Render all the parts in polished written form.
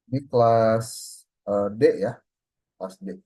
Ini kelas D ya, kelas D.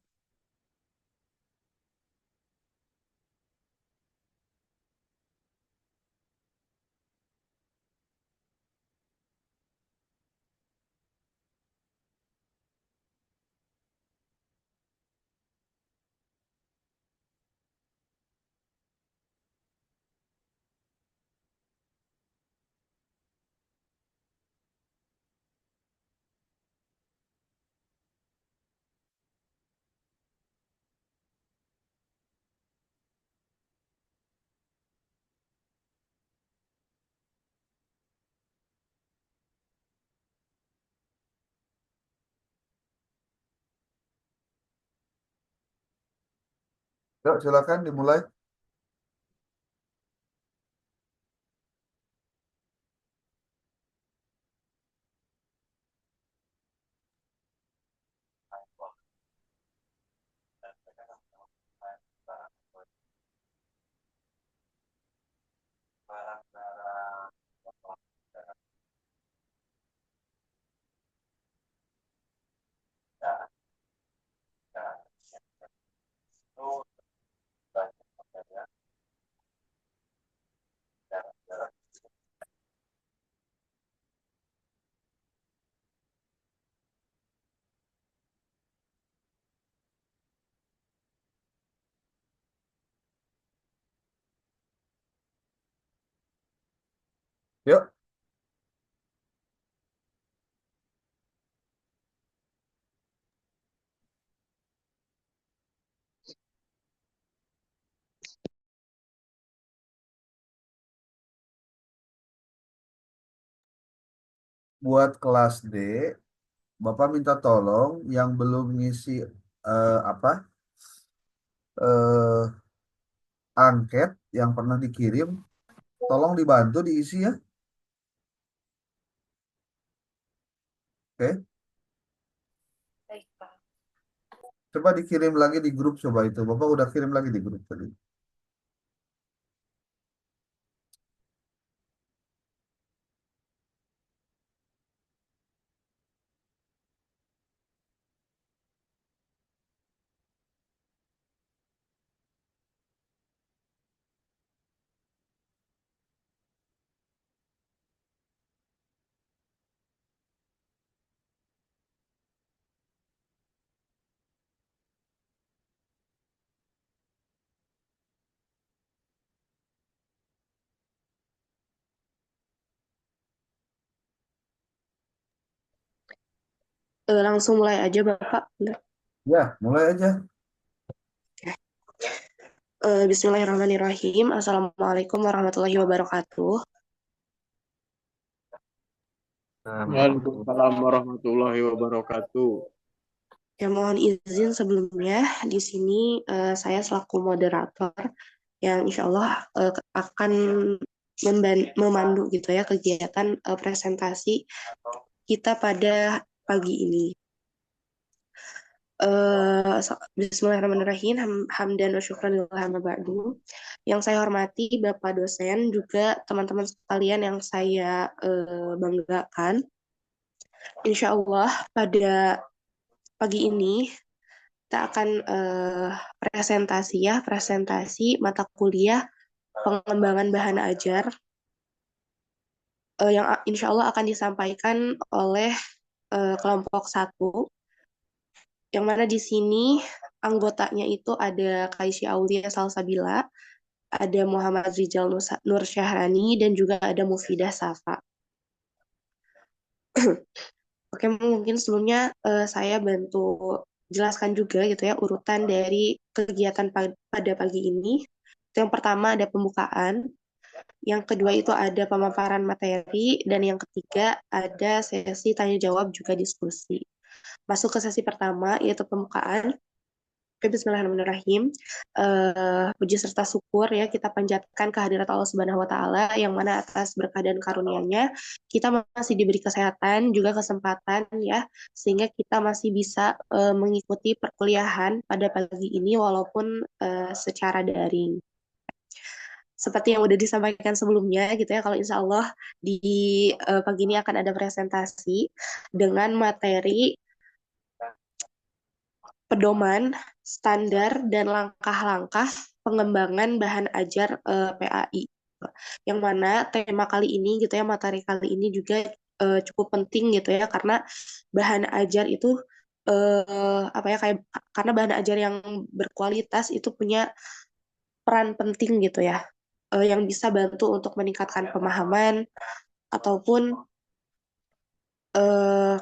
Yuk, silakan dimulai. Yuk, buat kelas D, Bapak minta tolong yang belum ngisi apa eh, angket yang pernah dikirim, tolong dibantu diisi ya. Oke, Baik, Pak. coba dikirim lagi di grup coba itu. Bapak udah kirim lagi di grup tadi. Langsung mulai aja, Bapak. Benar. Ya, mulai aja. Bismillahirrahmanirrahim. Assalamualaikum warahmatullahi wabarakatuh. Waalaikumsalam warahmatullahi wabarakatuh. Ya, mohon izin sebelumnya di sini saya selaku moderator yang insya Allah akan memandu gitu ya kegiatan presentasi kita pada pagi ini. Bismillahirrahmanirrahim. Hamdan wa syukran lillah amma ba'du. Yang saya hormati Bapak dosen juga teman-teman sekalian yang saya banggakan. Insya Allah pada pagi ini kita akan presentasi mata kuliah pengembangan bahan ajar yang insya Allah akan disampaikan oleh kelompok satu, yang mana di sini anggotanya itu ada Kaisy Aulia Salsabila, ada Muhammad Rizal Nur Syahrani, dan juga ada Mufidah Safa. Oke, mungkin sebelumnya saya bantu jelaskan juga gitu ya urutan dari kegiatan pada pagi ini. Yang pertama ada pembukaan, yang kedua itu ada pemaparan materi, dan yang ketiga ada sesi tanya jawab juga diskusi. Masuk ke sesi pertama yaitu pembukaan. Oke, Bismillahirrahmanirrahim. Puji serta syukur ya kita panjatkan kehadirat Allah Subhanahu Wa Taala yang mana atas berkah dan karunia-Nya kita masih diberi kesehatan juga kesempatan ya sehingga kita masih bisa mengikuti perkuliahan pada pagi ini walaupun secara daring. seperti yang udah disampaikan sebelumnya gitu ya, kalau insya Allah di pagi ini akan ada presentasi dengan materi pedoman, standar, dan langkah-langkah pengembangan bahan ajar PAI. Yang mana tema kali ini gitu ya, materi kali ini juga cukup penting gitu ya, karena bahan ajar itu apa ya, kayak karena bahan ajar yang berkualitas itu punya peran penting gitu ya, yang bisa bantu untuk meningkatkan pemahaman ataupun eh,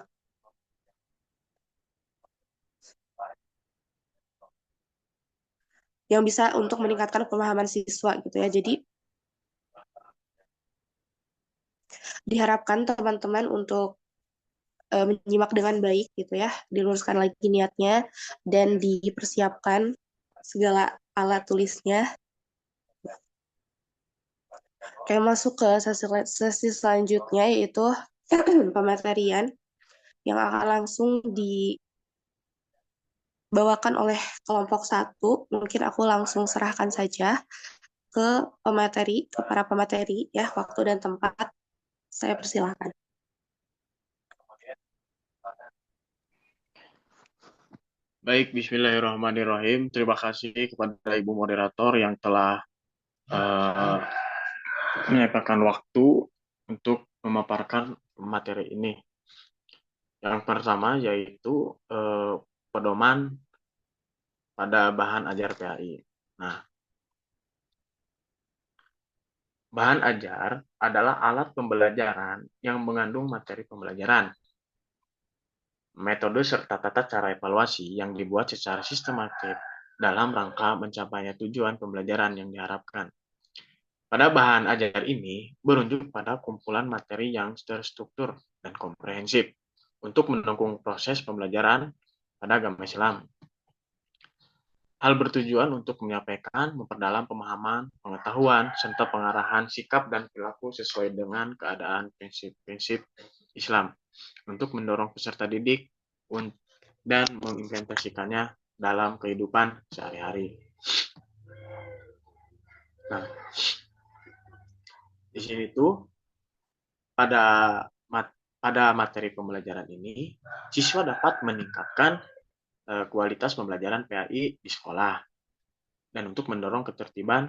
yang bisa untuk meningkatkan pemahaman siswa gitu ya. Jadi diharapkan teman-teman untuk menyimak dengan baik gitu ya, diluruskan lagi niatnya dan dipersiapkan segala alat tulisnya. Kayak masuk ke sesi selanjutnya, yaitu pematerian yang akan langsung dibawakan oleh kelompok satu. Mungkin aku langsung serahkan saja ke ke para pemateri ya, waktu dan tempat. Saya persilahkan. Baik, Bismillahirrahmanirrahim. Terima kasih kepada Ibu Moderator yang telah uh, menyediakan waktu untuk memaparkan materi ini. Yang pertama yaitu pedoman pada bahan ajar PAI. Nah, bahan ajar adalah alat pembelajaran yang mengandung materi pembelajaran, metode serta tata cara evaluasi yang dibuat secara sistematis dalam rangka mencapainya tujuan pembelajaran yang diharapkan. Pada bahan ajar ini berunjuk pada kumpulan materi yang terstruktur dan komprehensif untuk mendukung proses pembelajaran pada agama Islam. Hal bertujuan untuk menyampaikan, memperdalam pemahaman, pengetahuan, serta pengarahan sikap dan perilaku sesuai dengan keadaan prinsip-prinsip Islam untuk mendorong peserta didik dan mengimplementasikannya dalam kehidupan sehari-hari. Nah, di sini tuh pada materi pembelajaran ini, siswa dapat meningkatkan kualitas pembelajaran PAI di sekolah dan untuk mendorong ketertiban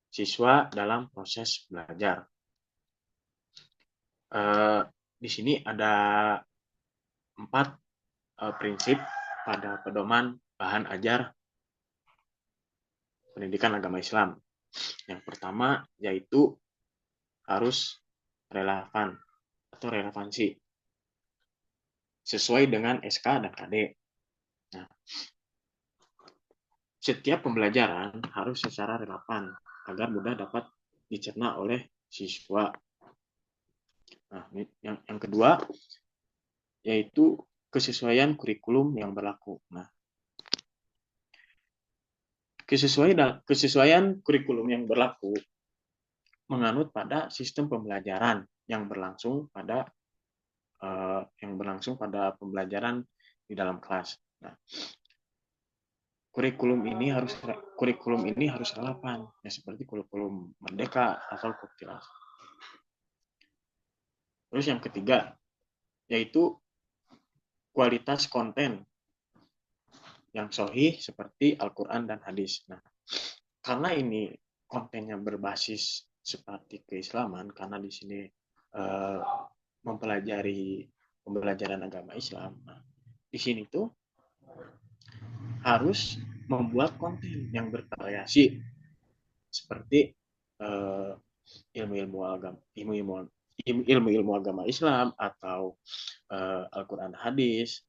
siswa dalam proses belajar. Di sini ada 4 prinsip pada pedoman bahan ajar pendidikan agama Islam. Yang pertama yaitu harus relevan atau relevansi sesuai dengan SK dan KD. Nah, setiap pembelajaran harus secara relevan agar mudah dapat dicerna oleh siswa. Nah, yang kedua yaitu kesesuaian kurikulum yang berlaku. Nah, kesesuaian kurikulum yang berlaku menganut pada sistem pembelajaran yang berlangsung pada pembelajaran di dalam kelas. Nah, kurikulum ini harus relevan, ya seperti kurikulum Merdeka atau Kuktilas. Terus yang ketiga yaitu kualitas konten yang sahih seperti Al-Quran dan hadis. Nah, karena ini kontennya berbasis seperti keislaman, karena di sini mempelajari pembelajaran agama Islam. Nah, di sini tuh harus membuat konten yang bervariasi seperti ilmu-ilmu agama Islam atau Al-Quran hadis,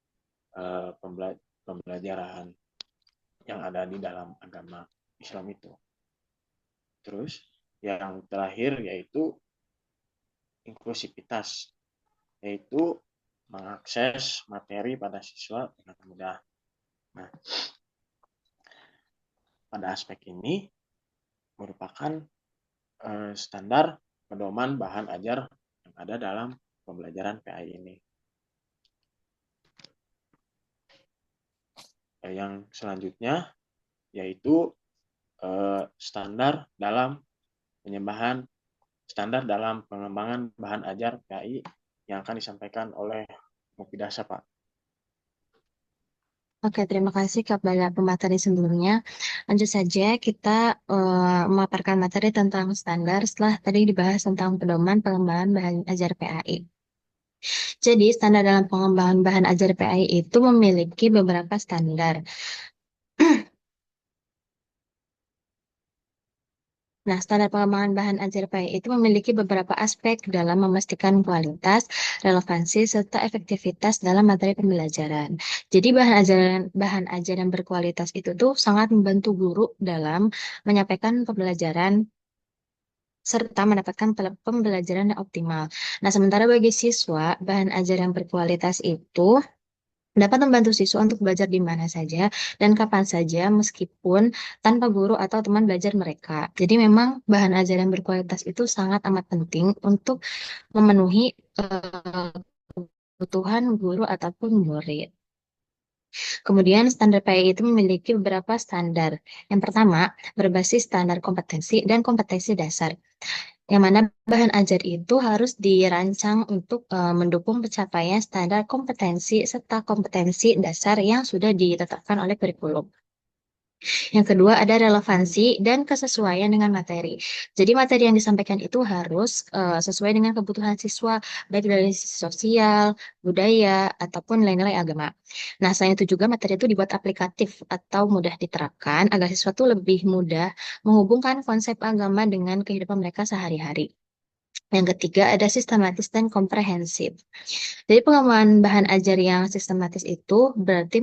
pembelajaran yang ada di dalam agama Islam itu. Terus yang terakhir yaitu inklusivitas, yaitu mengakses materi pada siswa dengan mudah. Nah, pada aspek ini merupakan standar pedoman bahan ajar yang ada dalam pembelajaran PAI ini. Yang selanjutnya yaitu standar dalam penyembahan standar dalam pengembangan bahan ajar PAI yang akan disampaikan oleh Mufidasa, Pak. Oke, terima kasih kepada pemateri sebelumnya. Lanjut saja, kita memaparkan materi tentang standar setelah tadi dibahas tentang pedoman pengembangan bahan ajar PAI. Jadi, standar dalam pengembangan bahan ajar PAI itu memiliki beberapa standar. Nah, standar pengembangan bahan ajar PAI itu memiliki beberapa aspek dalam memastikan kualitas, relevansi, serta efektivitas dalam materi pembelajaran. Jadi bahan ajaran berkualitas itu tuh sangat membantu guru dalam menyampaikan pembelajaran serta mendapatkan pembelajaran yang optimal. Nah, sementara bagi siswa, bahan ajar yang berkualitas itu dapat membantu siswa untuk belajar di mana saja dan kapan saja meskipun tanpa guru atau teman belajar mereka. Jadi memang bahan ajar yang berkualitas itu sangat amat penting untuk memenuhi kebutuhan guru ataupun murid. Kemudian standar PAI itu memiliki beberapa standar. Yang pertama, berbasis standar kompetensi dan kompetensi dasar. Yang mana bahan ajar itu harus dirancang untuk mendukung pencapaian standar kompetensi serta kompetensi dasar yang sudah ditetapkan oleh kurikulum. Yang kedua ada relevansi dan kesesuaian dengan materi. Jadi materi yang disampaikan itu harus sesuai dengan kebutuhan siswa, baik dari sisi sosial, budaya, ataupun nilai-nilai agama. Nah, selain itu juga materi itu dibuat aplikatif atau mudah diterapkan agar siswa itu lebih mudah menghubungkan konsep agama dengan kehidupan mereka sehari-hari. Yang ketiga ada sistematis dan komprehensif. Jadi pengembangan bahan ajar yang sistematis itu berarti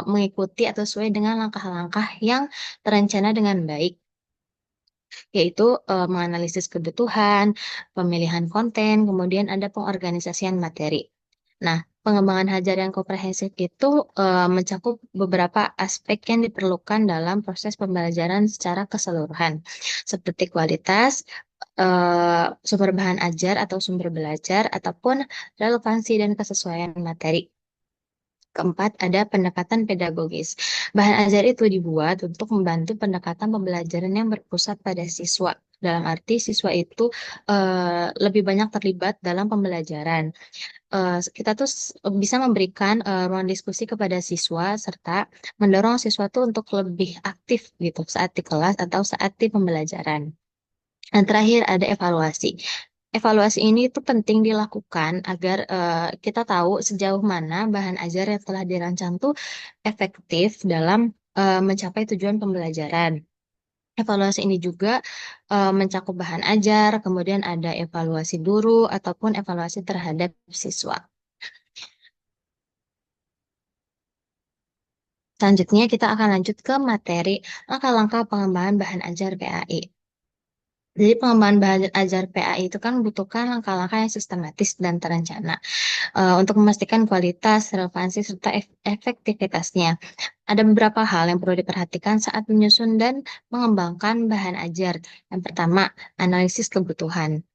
mengikuti atau sesuai dengan langkah-langkah yang terencana dengan baik, yaitu menganalisis kebutuhan, pemilihan konten, kemudian ada pengorganisasian materi. Nah, pengembangan ajar yang komprehensif itu mencakup beberapa aspek yang diperlukan dalam proses pembelajaran secara keseluruhan, seperti kualitas, sumber bahan ajar atau sumber belajar, ataupun relevansi dan kesesuaian materi. Keempat, ada pendekatan pedagogis. Bahan ajar itu dibuat untuk membantu pendekatan pembelajaran yang berpusat pada siswa. Dalam arti siswa itu lebih banyak terlibat dalam pembelajaran. Kita tuh bisa memberikan ruang diskusi kepada siswa serta mendorong siswa tuh untuk lebih aktif gitu saat di kelas atau saat di pembelajaran. Dan terakhir ada evaluasi. Evaluasi ini itu penting dilakukan agar kita tahu sejauh mana bahan ajar yang telah dirancang tuh efektif dalam mencapai tujuan pembelajaran. Evaluasi ini juga mencakup bahan ajar, kemudian ada evaluasi guru ataupun evaluasi terhadap siswa. Selanjutnya kita akan lanjut ke materi langkah-langkah pengembangan bahan ajar PAI. Jadi pengembangan bahan ajar PAI itu kan membutuhkan langkah-langkah yang sistematis dan terencana untuk memastikan kualitas, relevansi, serta efektivitasnya. Ada beberapa hal yang perlu diperhatikan saat menyusun dan mengembangkan bahan ajar. Yang pertama, analisis kebutuhan.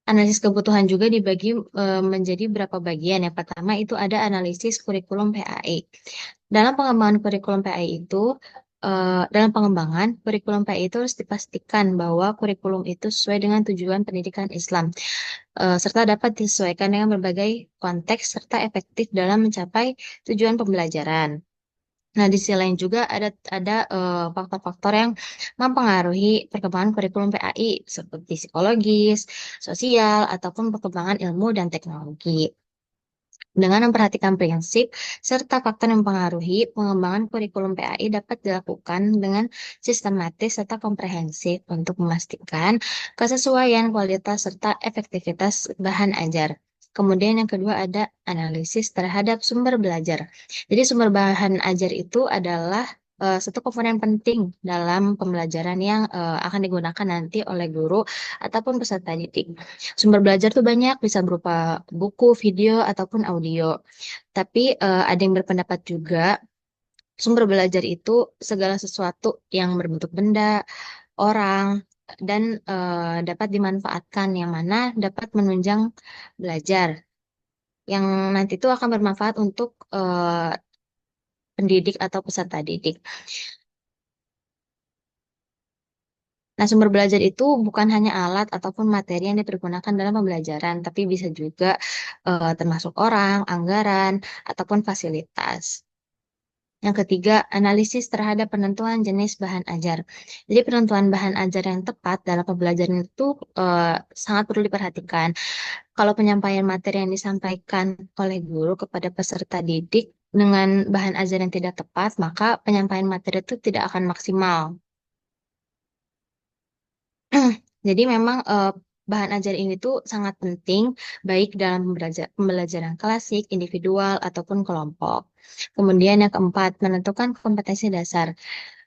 Analisis kebutuhan juga dibagi menjadi beberapa bagian. Yang pertama itu ada analisis kurikulum PAI. Dalam pengembangan kurikulum PAI itu, dalam pengembangan kurikulum PAI itu harus dipastikan bahwa kurikulum itu sesuai dengan tujuan pendidikan Islam, serta dapat disesuaikan dengan berbagai konteks serta efektif dalam mencapai tujuan pembelajaran. Nah, di sisi lain juga ada faktor-faktor yang mempengaruhi perkembangan kurikulum PAI seperti psikologis, sosial, ataupun perkembangan ilmu dan teknologi. Dengan memperhatikan prinsip serta faktor yang mempengaruhi, pengembangan kurikulum PAI dapat dilakukan dengan sistematis serta komprehensif untuk memastikan kesesuaian kualitas serta efektivitas bahan ajar. Kemudian yang kedua ada analisis terhadap sumber belajar. Jadi sumber bahan ajar itu adalah satu komponen penting dalam pembelajaran yang akan digunakan nanti oleh guru ataupun peserta didik. Sumber belajar tuh banyak, bisa berupa buku, video, ataupun audio. Tapi ada yang berpendapat juga sumber belajar itu segala sesuatu yang berbentuk benda, orang, dan dapat dimanfaatkan, yang mana dapat menunjang belajar, yang nanti itu akan bermanfaat untuk pendidik atau peserta didik. Nah, sumber belajar itu bukan hanya alat ataupun materi yang dipergunakan dalam pembelajaran, tapi bisa juga termasuk orang, anggaran, ataupun fasilitas. Yang ketiga, analisis terhadap penentuan jenis bahan ajar. Jadi penentuan bahan ajar yang tepat dalam pembelajaran itu sangat perlu diperhatikan. Kalau penyampaian materi yang disampaikan oleh guru kepada peserta didik dengan bahan ajar yang tidak tepat, maka penyampaian materi itu tidak akan maksimal. Jadi memang bahan ajar ini tuh sangat penting baik dalam pembelajaran klasik, individual, ataupun kelompok. Kemudian yang keempat, menentukan kompetensi dasar.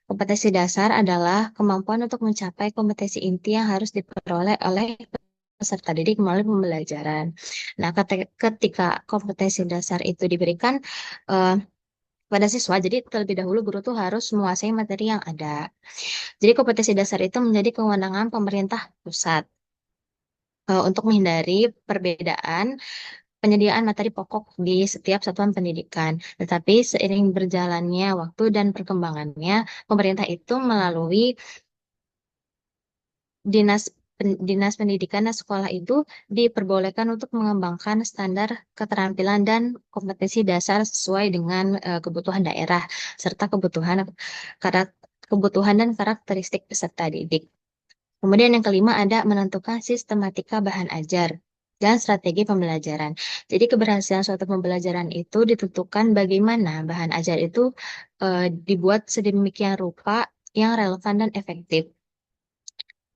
Kompetensi dasar adalah kemampuan untuk mencapai kompetensi inti yang harus diperoleh oleh peserta didik melalui pembelajaran. Nah, ketika kompetensi dasar itu diberikan eh, pada siswa, jadi terlebih dahulu guru tuh harus menguasai materi yang ada. Jadi kompetensi dasar itu menjadi kewenangan pemerintah pusat untuk menghindari perbedaan penyediaan materi pokok di setiap satuan pendidikan. Tetapi seiring berjalannya waktu dan perkembangannya, pemerintah itu melalui dinas dinas pendidikan dan sekolah itu diperbolehkan untuk mengembangkan standar keterampilan dan kompetensi dasar sesuai dengan kebutuhan daerah serta kebutuhan dan karakteristik peserta didik. Kemudian yang kelima ada menentukan sistematika bahan ajar dan strategi pembelajaran. Jadi keberhasilan suatu pembelajaran itu ditentukan bagaimana bahan ajar itu dibuat sedemikian rupa yang relevan dan efektif.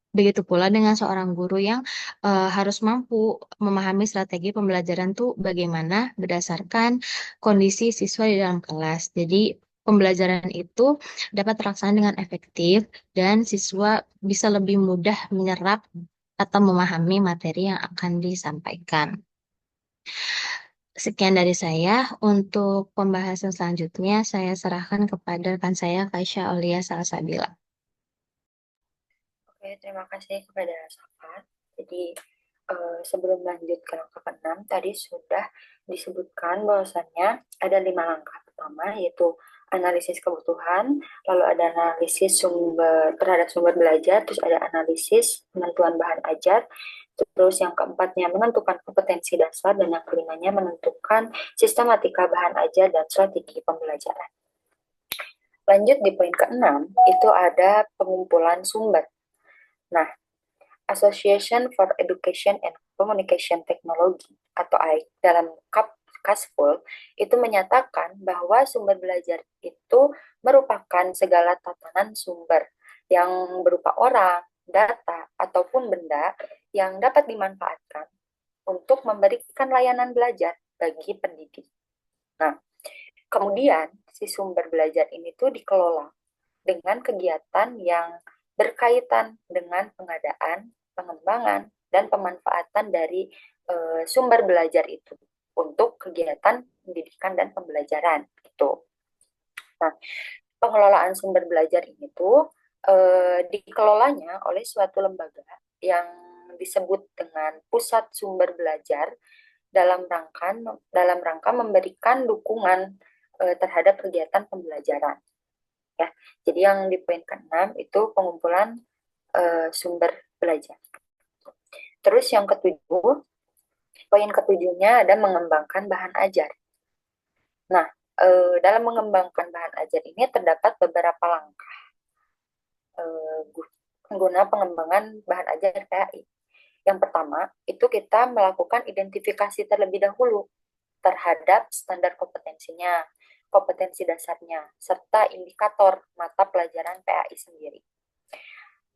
Begitu pula dengan seorang guru yang harus mampu memahami strategi pembelajaran tuh bagaimana berdasarkan kondisi siswa di dalam kelas. Jadi pembelajaran itu dapat terlaksana dengan efektif dan siswa bisa lebih mudah menyerap atau memahami materi yang akan disampaikan. Sekian dari saya. Untuk pembahasan selanjutnya, saya serahkan kepada rekan saya, Kaisya Aulia Salsabila. Oke, terima kasih kepada Safa. Jadi sebelum lanjut ke langkah ke-6, tadi sudah disebutkan bahwasannya ada 5 langkah. Pertama yaitu analisis kebutuhan, lalu ada analisis terhadap sumber belajar, terus ada analisis penentuan bahan ajar, terus yang keempatnya menentukan kompetensi dasar, dan yang kelimanya menentukan sistematika bahan ajar dan strategi pembelajaran. Lanjut di poin ke-6, itu ada pengumpulan sumber. Nah, Association for Education and Communication Technology atau AIC dalam Kasful itu menyatakan bahwa sumber belajar itu merupakan segala tatanan sumber yang berupa orang, data, ataupun benda yang dapat dimanfaatkan untuk memberikan layanan belajar bagi pendidik. Nah, kemudian si sumber belajar ini tuh dikelola dengan kegiatan yang berkaitan dengan pengadaan, pengembangan, dan pemanfaatan dari sumber belajar itu untuk kegiatan pendidikan dan pembelajaran itu. Nah, pengelolaan sumber belajar ini tuh dikelolanya oleh suatu lembaga yang disebut dengan Pusat Sumber Belajar dalam rangka memberikan dukungan terhadap kegiatan pembelajaran. Ya, jadi yang di poin ke-6 itu pengumpulan sumber belajar. Terus yang ketujuh, poin ketujuhnya ada mengembangkan bahan ajar. Nah, dalam mengembangkan bahan ajar ini terdapat beberapa langkah guna pengembangan bahan ajar PAI. Yang pertama, itu kita melakukan identifikasi terlebih dahulu terhadap standar kompetensinya, kompetensi dasarnya, serta indikator mata pelajaran PAI sendiri.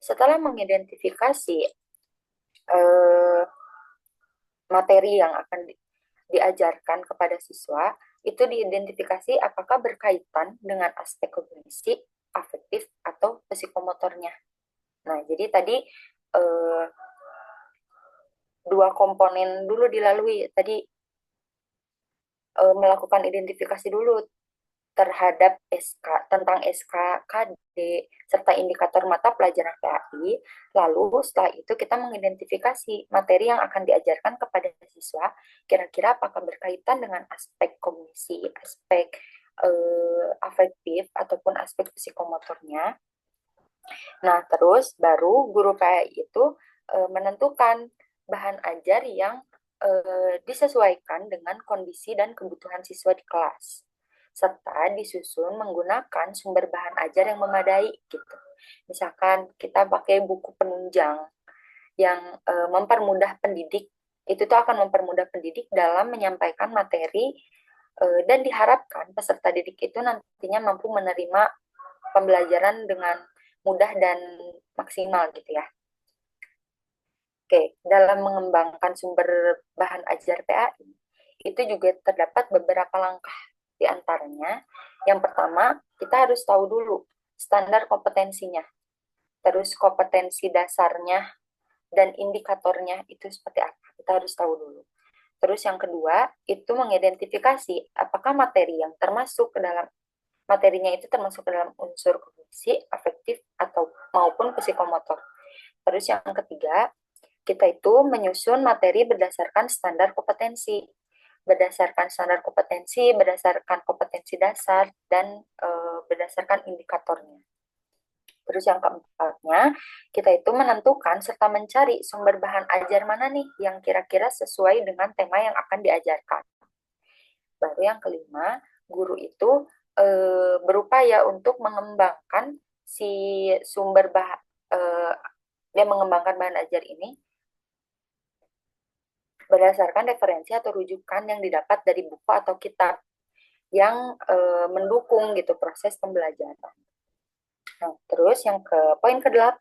Setelah mengidentifikasi materi yang akan diajarkan kepada siswa, itu diidentifikasi apakah berkaitan dengan aspek kognisi, afektif, atau psikomotornya. Nah, jadi tadi dua komponen dulu dilalui. Tadi melakukan identifikasi dulu terhadap tentang SKKD serta indikator mata pelajaran PAI. Lalu setelah itu kita mengidentifikasi materi yang akan diajarkan kepada siswa, kira-kira apakah berkaitan dengan aspek kognisi, aspek afektif ataupun aspek psikomotornya. Nah, terus baru guru PAI itu menentukan bahan ajar yang disesuaikan dengan kondisi dan kebutuhan siswa di kelas, serta disusun menggunakan sumber bahan ajar yang memadai gitu. Misalkan kita pakai buku penunjang yang mempermudah pendidik, itu tuh akan mempermudah pendidik dalam menyampaikan materi dan diharapkan peserta didik itu nantinya mampu menerima pembelajaran dengan mudah dan maksimal gitu ya. Oke, dalam mengembangkan sumber bahan ajar PAI, itu juga terdapat beberapa langkah. Di antaranya, yang pertama, kita harus tahu dulu standar kompetensinya, terus kompetensi dasarnya, dan indikatornya itu seperti apa. Kita harus tahu dulu. Terus yang kedua, itu mengidentifikasi apakah materi yang termasuk ke dalam materinya itu termasuk ke dalam unsur kognisi, afektif, atau maupun psikomotor. Terus yang ketiga, kita itu menyusun materi berdasarkan standar kompetensi. Berdasarkan standar kompetensi, berdasarkan kompetensi dasar, dan berdasarkan indikatornya. Terus yang keempatnya, kita itu menentukan serta mencari sumber bahan ajar mana nih yang kira-kira sesuai dengan tema yang akan diajarkan. Baru yang kelima, guru itu berupaya untuk mengembangkan si sumber bahan dia mengembangkan bahan ajar ini berdasarkan referensi atau rujukan yang didapat dari buku atau kitab yang mendukung gitu proses pembelajaran. Nah, terus yang poin ke-8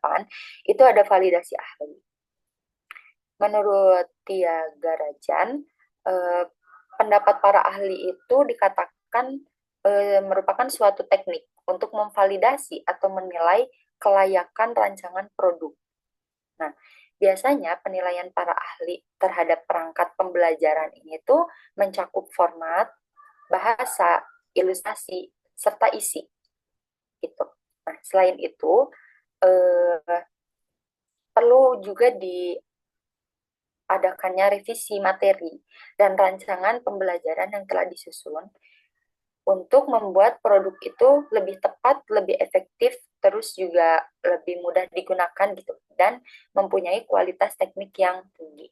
itu ada validasi ahli. Menurut Tia Garajan, pendapat para ahli itu dikatakan merupakan suatu teknik untuk memvalidasi atau menilai kelayakan rancangan produk. Nah, biasanya penilaian para ahli terhadap perangkat pembelajaran ini tuh mencakup format, bahasa, ilustrasi, serta isi. Gitu. Nah, selain itu, perlu juga diadakannya revisi materi dan rancangan pembelajaran yang telah disusun untuk membuat produk itu lebih tepat, lebih efektif, terus juga lebih mudah digunakan gitu, dan mempunyai kualitas teknik yang tinggi.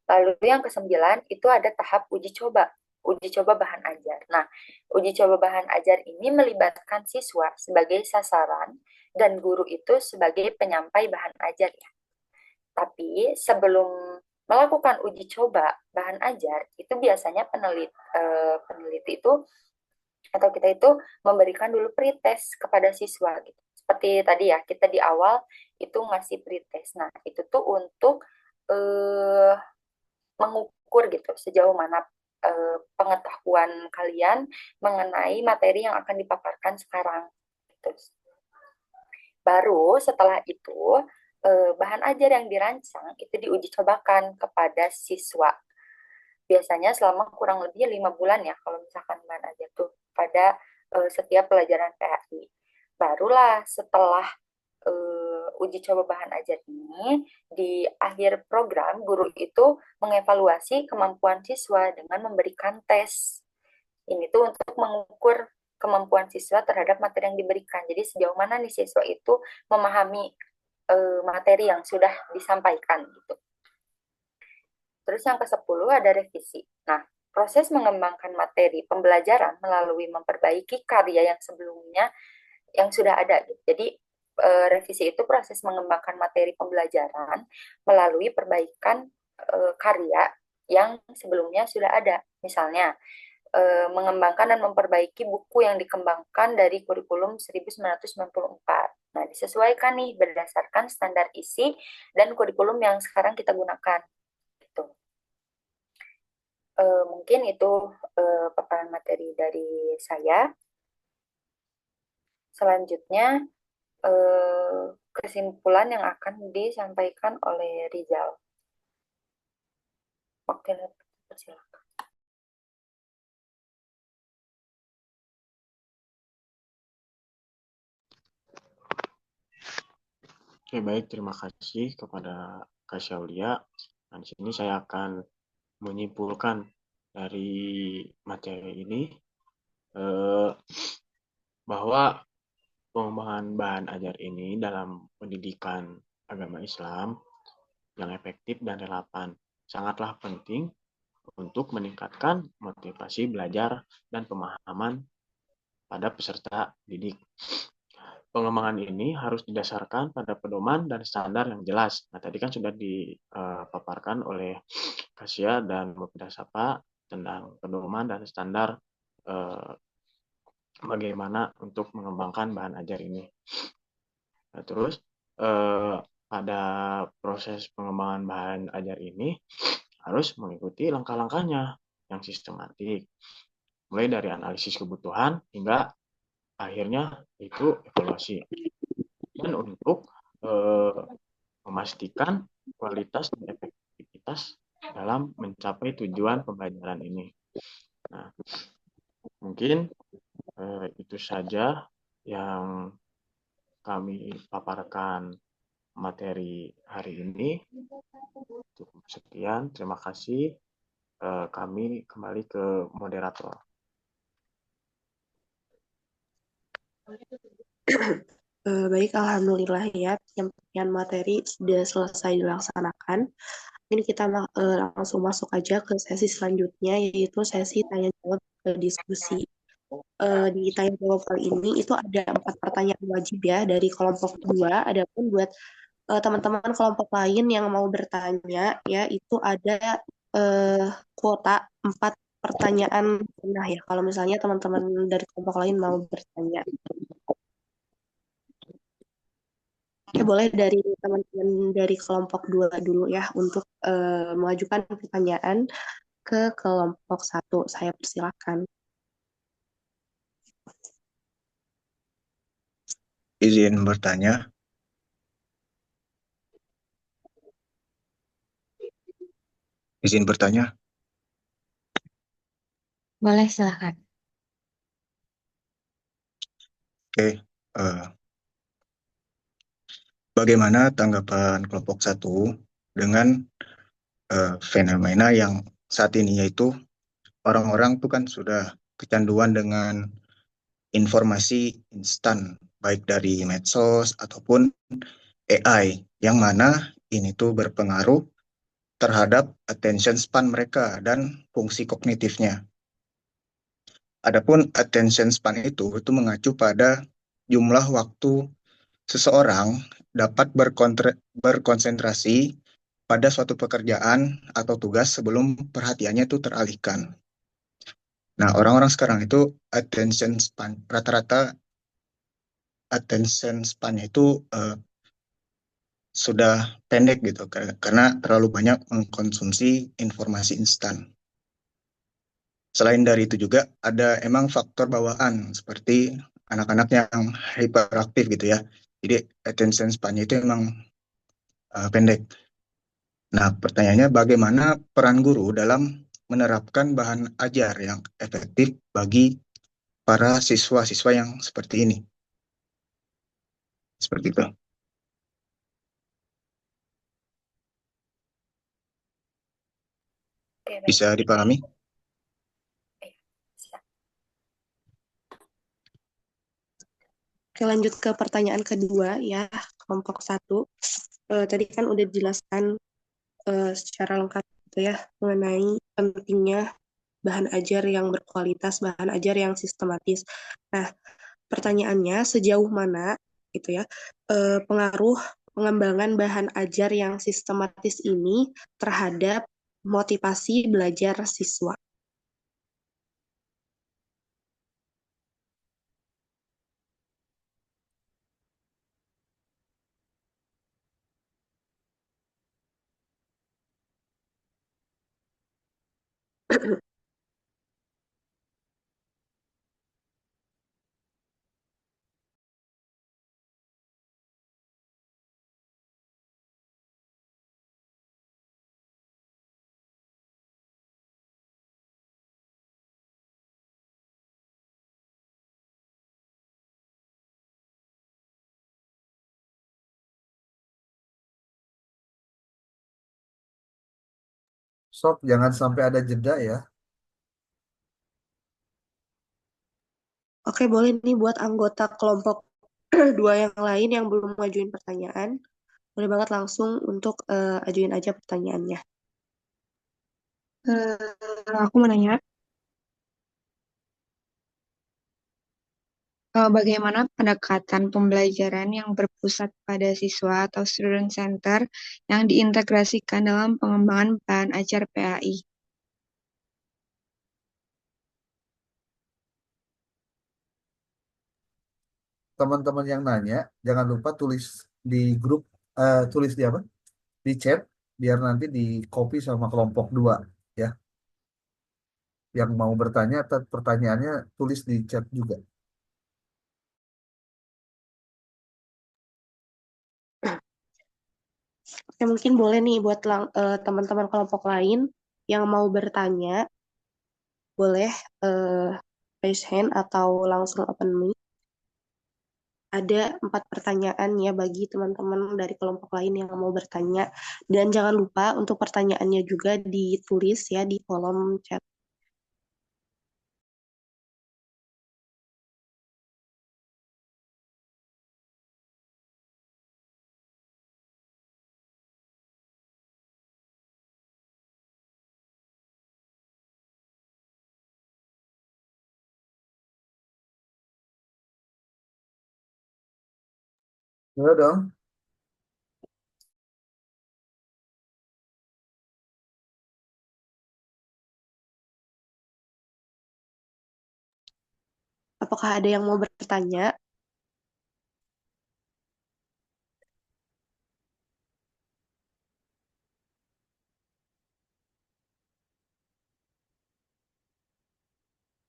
Lalu yang ke-9 itu ada tahap uji coba bahan ajar. Nah, uji coba bahan ajar ini melibatkan siswa sebagai sasaran dan guru itu sebagai penyampai bahan ajar ya. Tapi sebelum melakukan uji coba bahan ajar, itu biasanya peneliti itu atau kita itu memberikan dulu pretest kepada siswa gitu. Seperti tadi ya, kita di awal itu ngasih pretest. Nah, itu tuh untuk mengukur gitu sejauh mana pengetahuan kalian mengenai materi yang akan dipaparkan sekarang. Gitu. Baru setelah itu bahan ajar yang dirancang itu diuji cobakan kepada siswa. Biasanya selama kurang lebih 5 bulan ya kalau misalkan bahan ajar tuh pada setiap pelajaran PAI. Barulah setelah uji coba bahan ajar ini, di akhir program guru itu mengevaluasi kemampuan siswa dengan memberikan tes. Ini tuh untuk mengukur kemampuan siswa terhadap materi yang diberikan. Jadi sejauh mana nih siswa itu memahami materi yang sudah disampaikan gitu. Terus yang ke-10 ada revisi. Nah, proses mengembangkan materi pembelajaran melalui memperbaiki karya yang sebelumnya yang sudah ada. Jadi revisi itu proses mengembangkan materi pembelajaran melalui perbaikan karya yang sebelumnya sudah ada. Misalnya, mengembangkan dan memperbaiki buku yang dikembangkan dari kurikulum 1994. Nah, disesuaikan nih berdasarkan standar isi dan kurikulum yang sekarang kita gunakan. Gitu. Mungkin itu paparan materi dari saya. Selanjutnya, kesimpulan yang akan disampaikan oleh Rizal. Waktunya silakan. Oke, baik. Terima kasih kepada Kak Syaulia. Nah, di sini saya akan menyimpulkan dari materi ini bahwa pengembangan bahan ajar ini dalam pendidikan agama Islam yang efektif dan relevan sangatlah penting untuk meningkatkan motivasi belajar dan pemahaman pada peserta didik. Pengembangan ini harus didasarkan pada pedoman dan standar yang jelas. Nah, tadi kan sudah dipaparkan oleh Kasia dan Mufidah Safa tentang pedoman dan standar eh, bagaimana untuk mengembangkan bahan ajar ini. Nah, terus pada proses pengembangan bahan ajar ini harus mengikuti langkah-langkahnya yang sistematik, mulai dari analisis kebutuhan hingga akhirnya itu evaluasi. Dan untuk memastikan kualitas dan efektivitas dalam mencapai tujuan pembelajaran ini. Nah, mungkin itu saja yang kami paparkan materi hari ini. Cukup sekian, terima kasih. Kami kembali ke moderator. Baik, alhamdulillah ya, penyampaian materi sudah selesai dilaksanakan. Ini kita langsung masuk aja ke sesi selanjutnya, yaitu sesi tanya jawab diskusi. Di tanya jawab kali ini itu ada 4 pertanyaan wajib ya dari kelompok 2. Adapun buat teman-teman kelompok lain yang mau bertanya ya itu ada kuota 4 pertanyaan. Nah ya, kalau misalnya teman-teman dari kelompok lain mau bertanya. Oke, boleh dari teman-teman dari kelompok 2 dulu ya untuk mengajukan pertanyaan ke kelompok 1. Saya persilakan. Izin bertanya. Izin bertanya. Boleh, silakan. Oke. Bagaimana tanggapan kelompok 1 dengan fenomena yang saat ini, yaitu orang-orang tuh kan sudah kecanduan dengan informasi instan, baik dari medsos ataupun AI, yang mana ini tuh berpengaruh terhadap attention span mereka dan fungsi kognitifnya. Adapun attention span itu mengacu pada jumlah waktu seseorang dapat berkonsentrasi pada suatu pekerjaan atau tugas sebelum perhatiannya itu teralihkan. Nah, orang-orang sekarang itu attention span, rata-rata attention span-nya itu sudah pendek gitu, karena terlalu banyak mengkonsumsi informasi instan. Selain dari itu juga ada emang faktor bawaan seperti anak-anak yang hyperaktif gitu ya. Jadi attention span-nya itu emang pendek. Nah, pertanyaannya bagaimana peran guru dalam menerapkan bahan ajar yang efektif bagi para siswa-siswa yang seperti ini? Seperti itu. Oke, baik. Bisa dipahami? Siap. Oke, lanjut ke pertanyaan kedua ya, kelompok 1. Tadi kan udah dijelaskan secara lengkap gitu ya mengenai pentingnya bahan ajar yang berkualitas, bahan ajar yang sistematis. Nah, pertanyaannya sejauh mana gitu ya pengaruh pengembangan bahan ajar yang sistematis ini terhadap motivasi belajar siswa? Sob, jangan sampai ada jeda ya. Oke, boleh nih buat anggota kelompok dua yang lain yang belum ngajuin pertanyaan, boleh banget langsung untuk ajuin aja pertanyaannya. Aku mau nanya, bagaimana pendekatan pembelajaran yang berpusat pada siswa atau student center yang diintegrasikan dalam pengembangan bahan ajar PAI? Teman-teman yang nanya, jangan lupa tulis di grup, tulis di apa? Di chat, biar nanti di copy sama kelompok 2 ya. Yang mau bertanya, pertanyaannya tulis di chat juga. Oke, mungkin boleh nih buat teman-teman kelompok lain yang mau bertanya, boleh raise hand atau langsung open mic. Ada 4 pertanyaan ya bagi teman-teman dari kelompok lain yang mau bertanya. Dan jangan lupa untuk pertanyaannya juga ditulis ya di kolom chat. Boleh dong. Apakah ada yang mau bertanya?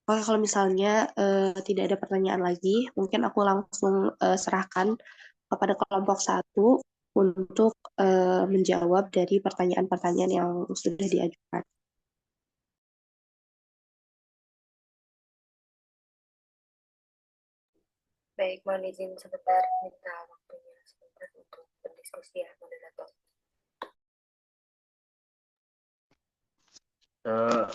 Oke, kalau misalnya tidak ada pertanyaan lagi, mungkin aku langsung serahkan kepada kelompok 1 untuk menjawab dari pertanyaan-pertanyaan yang sudah diajukan. Baik, mohon izin sebentar, minta waktunya sebentar untuk berdiskusi ya, moderator. Eh,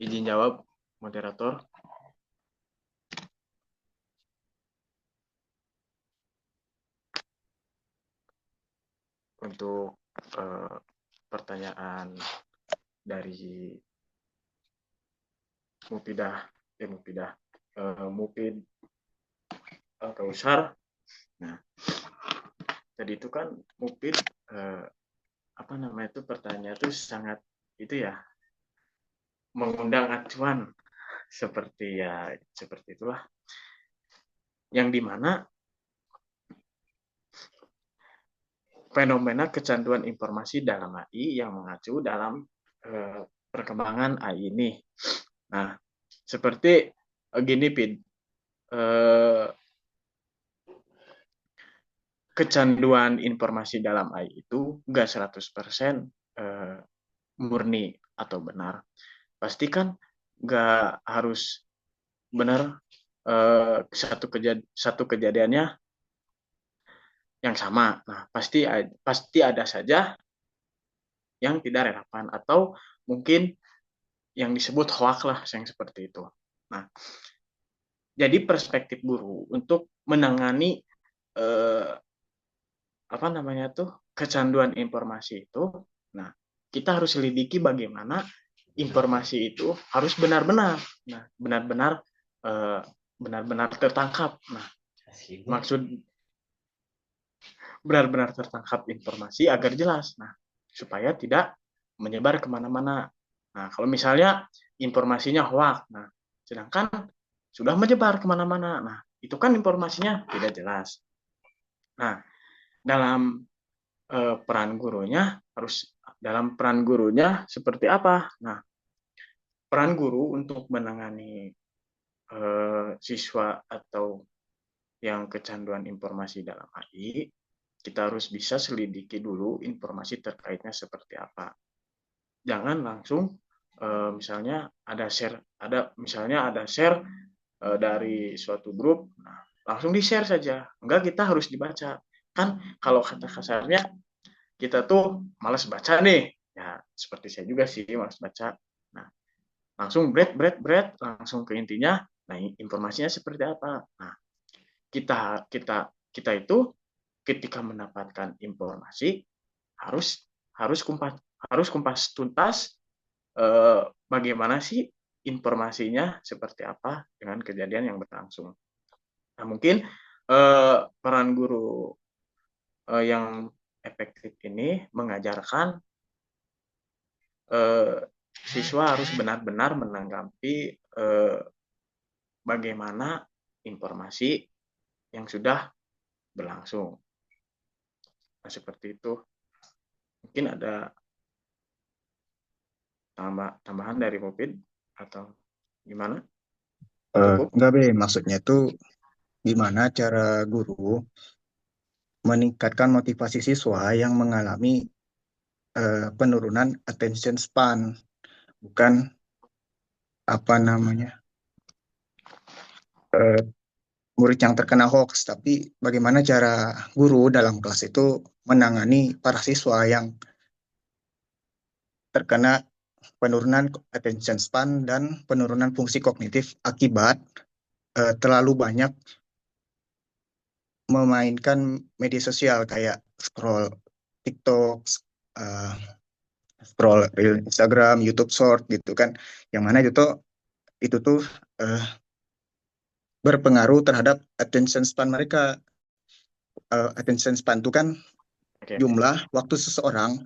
izin jawab, moderator. Untuk pertanyaan dari Mupid Kausar. Nah, tadi itu kan Mupid apa namanya itu pertanyaan itu sangat itu ya mengundang acuan seperti itulah yang dimana fenomena kecanduan informasi dalam AI yang mengacu dalam perkembangan AI ini. Nah, seperti gini, Pin. Kecanduan informasi dalam AI itu nggak 100% murni atau benar. Pasti kan nggak harus benar satu kejadiannya yang sama. Nah, pasti ada saja yang tidak relevan atau mungkin yang disebut hoax lah, yang seperti itu. Nah, jadi perspektif guru untuk menangani apa namanya tuh kecanduan informasi itu, nah kita harus selidiki bagaimana informasi itu harus benar-benar, benar-benar tertangkap. Nah, maksud benar-benar tertangkap informasi agar jelas, nah supaya tidak menyebar kemana-mana. Nah, kalau misalnya informasinya hoax, nah sedangkan sudah menyebar kemana-mana, nah itu kan informasinya tidak jelas. Nah, dalam peran gurunya seperti apa? Nah, peran guru untuk menangani siswa atau yang kecanduan informasi dalam AI, kita harus bisa selidiki dulu informasi terkaitnya seperti apa. Jangan langsung misalnya ada share dari suatu grup, nah, langsung di-share saja. Enggak, kita harus dibaca. Kan kalau kata kasarnya, kita tuh malas baca nih. Ya, seperti saya juga sih, malas baca. Nah, langsung bread, langsung ke intinya. Nah, informasinya seperti apa? Nah, kita itu ketika mendapatkan informasi harus harus kumpas tuntas, bagaimana sih informasinya seperti apa dengan kejadian yang berlangsung. Nah, mungkin peran guru yang efektif ini mengajarkan siswa harus benar-benar menanggapi bagaimana informasi yang sudah berlangsung. Nah, seperti itu. Mungkin ada tambahan dari Mufid atau gimana? Cukup? Enggak, Be. Maksudnya itu gimana cara guru meningkatkan motivasi siswa yang mengalami penurunan attention span, bukan apa namanya murid yang terkena hoax, tapi bagaimana cara guru dalam kelas itu menangani para siswa yang terkena penurunan attention span dan penurunan fungsi kognitif akibat terlalu banyak memainkan media sosial kayak scroll TikTok, scroll Instagram, YouTube Short gitu kan, yang mana itu tuh berpengaruh terhadap attention span mereka. Attention span itu kan jumlah waktu seseorang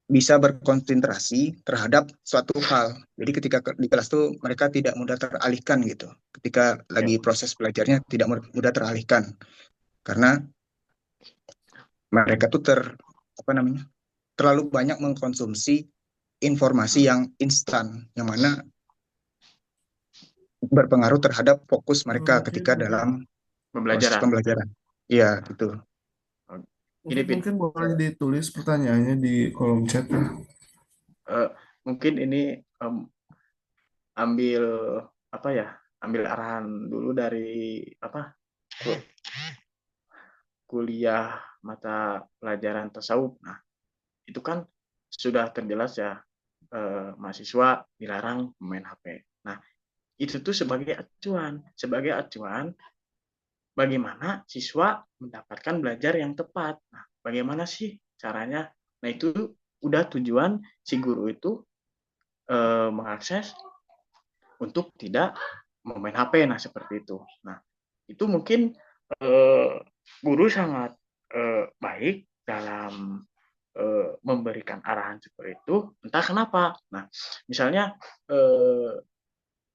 bisa berkonsentrasi terhadap suatu hal. Jadi ketika di kelas tuh mereka tidak mudah teralihkan gitu. Ketika lagi proses belajarnya tidak mudah teralihkan karena mereka tuh terlalu banyak mengkonsumsi informasi yang instan, yang mana berpengaruh terhadap fokus mereka ketika dalam proses pembelajaran. Iya, gitu. Mungkin boleh ditulis pertanyaannya di kolom chat ya. Mungkin ini ambil arahan dulu dari kuliah mata pelajaran tasawuf. Nah, itu kan sudah terjelas ya, mahasiswa dilarang main HP. Nah, itu tuh sebagai acuan bagaimana siswa mendapatkan belajar yang tepat. Nah, bagaimana sih caranya? Nah, itu udah tujuan si guru itu mengakses untuk tidak memain HP. Nah, seperti itu. Nah, itu mungkin guru sangat baik dalam memberikan arahan seperti itu. Entah kenapa. Nah, misalnya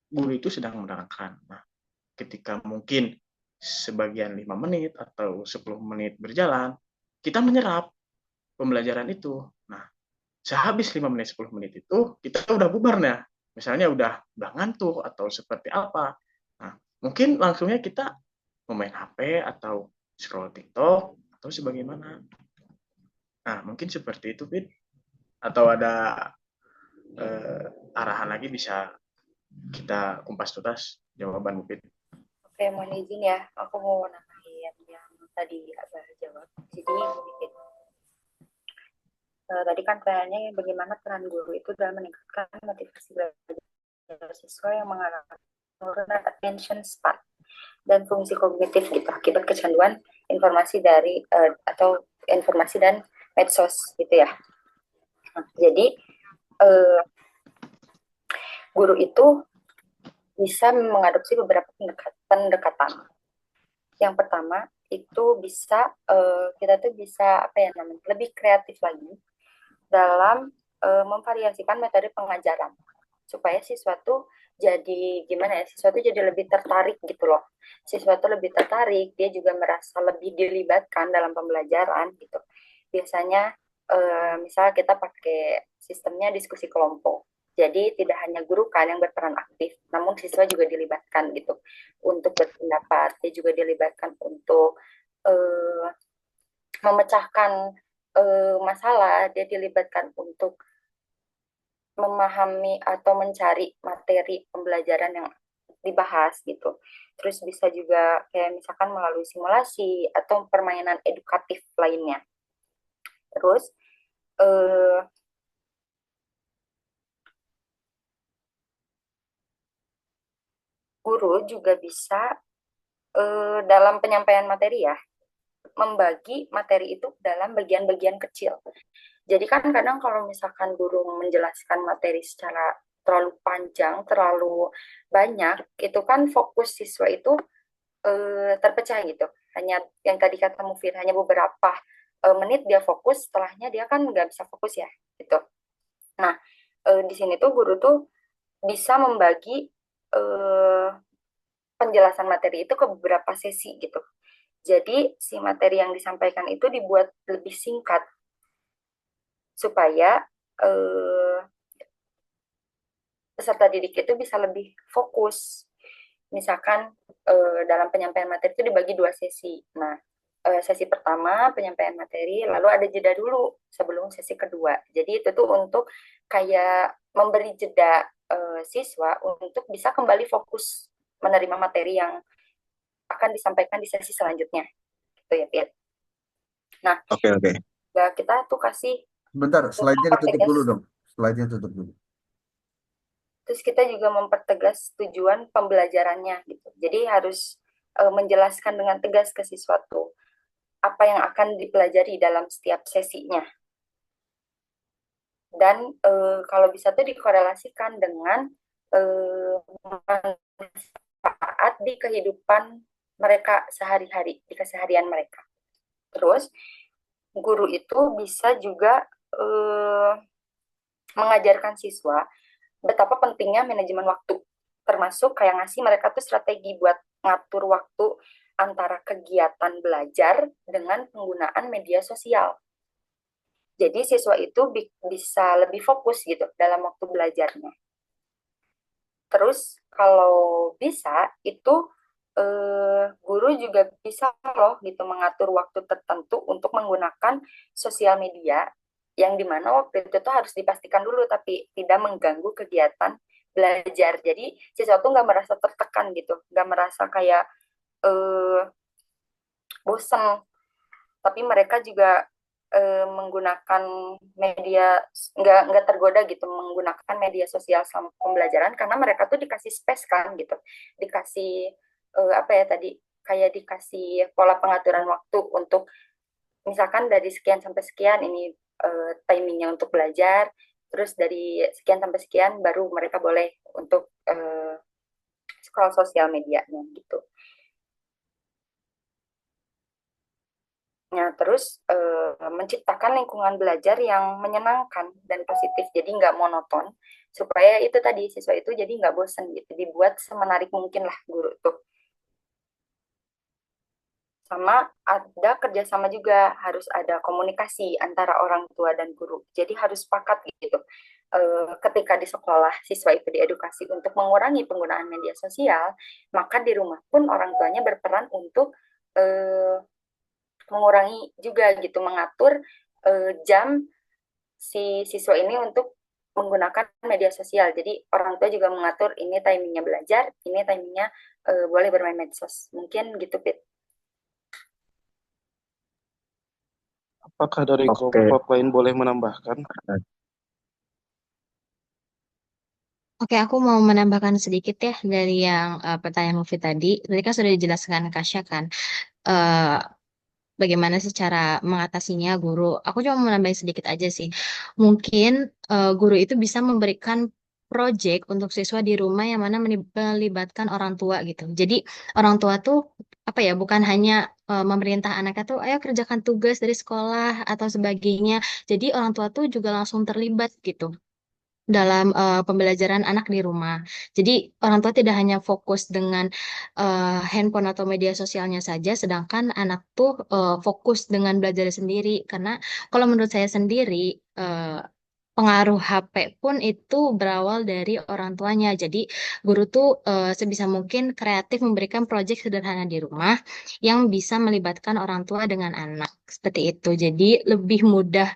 guru itu sedang menerangkan. Nah, ketika mungkin sebagian 5 menit atau 10 menit berjalan, kita menyerap pembelajaran itu. Nah, sehabis 5 menit 10 menit itu kita udah bubar ya. Misalnya udah ngantuk atau seperti apa. Nah, mungkin langsungnya kita memain HP atau scroll TikTok atau sebagaimana. Nah, mungkin seperti itu, Fit. Atau ada arahan lagi bisa kita kumpas tuntas jawaban Fit. Oke, mohon izin ya, aku mau nambahin yang tadi Abah jawab. Jadi tadi kan pertanyaannya bagaimana peran guru itu dalam meningkatkan motivasi belajar siswa yang mengalami penurunan attention span dan fungsi kognitif gitu akibat kecanduan informasi dari atau informasi dan medsos gitu ya. Nah, jadi guru itu bisa mengadopsi beberapa pendekatan. Yang pertama itu bisa kita tuh bisa lebih kreatif lagi dalam memvariasikan metode pengajaran supaya siswa tuh jadi siswa tuh jadi lebih tertarik gitu loh. Siswa tuh lebih tertarik, dia juga merasa lebih dilibatkan dalam pembelajaran gitu. Biasanya misalnya kita pakai sistemnya diskusi kelompok. Jadi tidak hanya guru kan yang berperan aktif, namun siswa juga dilibatkan gitu untuk berpendapat. Dia juga dilibatkan untuk memecahkan masalah. Dia dilibatkan untuk memahami atau mencari materi pembelajaran yang dibahas gitu. Terus bisa juga kayak misalkan melalui simulasi atau permainan edukatif lainnya. Terus eh, guru juga bisa dalam penyampaian materi ya, membagi materi itu dalam bagian-bagian kecil. Jadi kan kadang kalau misalkan guru menjelaskan materi secara terlalu panjang, terlalu banyak, itu kan fokus siswa itu terpecah gitu. Hanya yang tadi kata Mufid, hanya beberapa menit dia fokus, setelahnya dia kan nggak bisa fokus ya, gitu. Nah, di sini tuh guru tuh bisa membagi penjelasan materi itu ke beberapa sesi gitu. Jadi si materi yang disampaikan itu dibuat lebih singkat supaya peserta didik itu bisa lebih fokus. Misalkan dalam penyampaian materi itu dibagi 2 sesi. Nah, sesi pertama penyampaian materi, lalu ada jeda dulu sebelum sesi kedua. Jadi itu tuh untuk kayak memberi jeda siswa untuk bisa kembali fokus menerima materi yang akan disampaikan di sesi selanjutnya. Gitu ya, Piet. Nah, Oke. ya kita tuh kasih Bentar, slide-nya ditutup mempertegas. dulu dong. Slide-nya tutup dulu. Terus kita juga mempertegas tujuan pembelajarannya gitu. Jadi harus menjelaskan dengan tegas ke siswa tuh apa yang akan dipelajari dalam setiap sesinya. Dan kalau bisa tuh dikorelasikan dengan manfaat di kehidupan mereka sehari-hari, di keseharian mereka. Terus guru itu bisa juga mengajarkan siswa betapa pentingnya manajemen waktu, termasuk kayak ngasih mereka tuh strategi buat ngatur waktu antara kegiatan belajar dengan penggunaan media sosial. Jadi siswa itu bisa lebih fokus gitu dalam waktu belajarnya. Terus kalau bisa itu guru juga bisa loh gitu mengatur waktu tertentu untuk menggunakan sosial media yang dimana waktu itu tuh harus dipastikan dulu tapi tidak mengganggu kegiatan belajar. Jadi siswa tuh nggak merasa tertekan gitu, nggak merasa kayak bosen. Tapi mereka juga menggunakan media nggak tergoda gitu menggunakan media sosial selama pembelajaran karena mereka tuh dikasih space kan gitu, dikasih apa ya tadi kayak dikasih pola pengaturan waktu untuk misalkan dari sekian sampai sekian ini timingnya untuk belajar, terus dari sekian sampai sekian baru mereka boleh untuk scroll sosial medianya gitu. Nah, terus menciptakan lingkungan belajar yang menyenangkan dan positif, jadi nggak monoton, supaya itu tadi siswa itu jadi nggak bosan gitu, dibuat semenarik mungkin lah guru tuh. Sama ada kerjasama juga, harus ada komunikasi antara orang tua dan guru. Jadi harus sepakat gitu. Ketika di sekolah siswa itu diedukasi untuk mengurangi penggunaan media sosial, maka di rumah pun orang tuanya berperan untuk mengurangi juga gitu, mengatur jam si siswa ini untuk menggunakan media sosial. Jadi orang tua juga mengatur ini timingnya belajar, ini timingnya boleh bermain medsos. Mungkin gitu, Pit. Apakah dari kelompok lain boleh menambahkan? Oke, aku mau menambahkan sedikit ya dari yang pertanyaan Mufid tadi. Tadi kan sudah dijelaskan Kasya kan, bagaimana sih cara mengatasinya guru. Aku cuma mau menambahin sedikit aja sih. Mungkin guru itu bisa memberikan project untuk siswa di rumah yang mana melibatkan orang tua gitu. Jadi orang tua tuh apa ya, bukan hanya memerintah anaknya tuh ayo kerjakan tugas dari sekolah atau sebagainya. Jadi orang tua tuh juga langsung terlibat gitu dalam pembelajaran anak di rumah. Jadi orang tua tidak hanya fokus dengan handphone atau media sosialnya saja, sedangkan anak tuh fokus dengan belajar sendiri. Karena kalau menurut saya sendiri, pengaruh HP pun itu berawal dari orang tuanya. Jadi guru tuh sebisa mungkin kreatif memberikan proyek sederhana di rumah yang bisa melibatkan orang tua dengan anak. Seperti itu. Jadi lebih mudah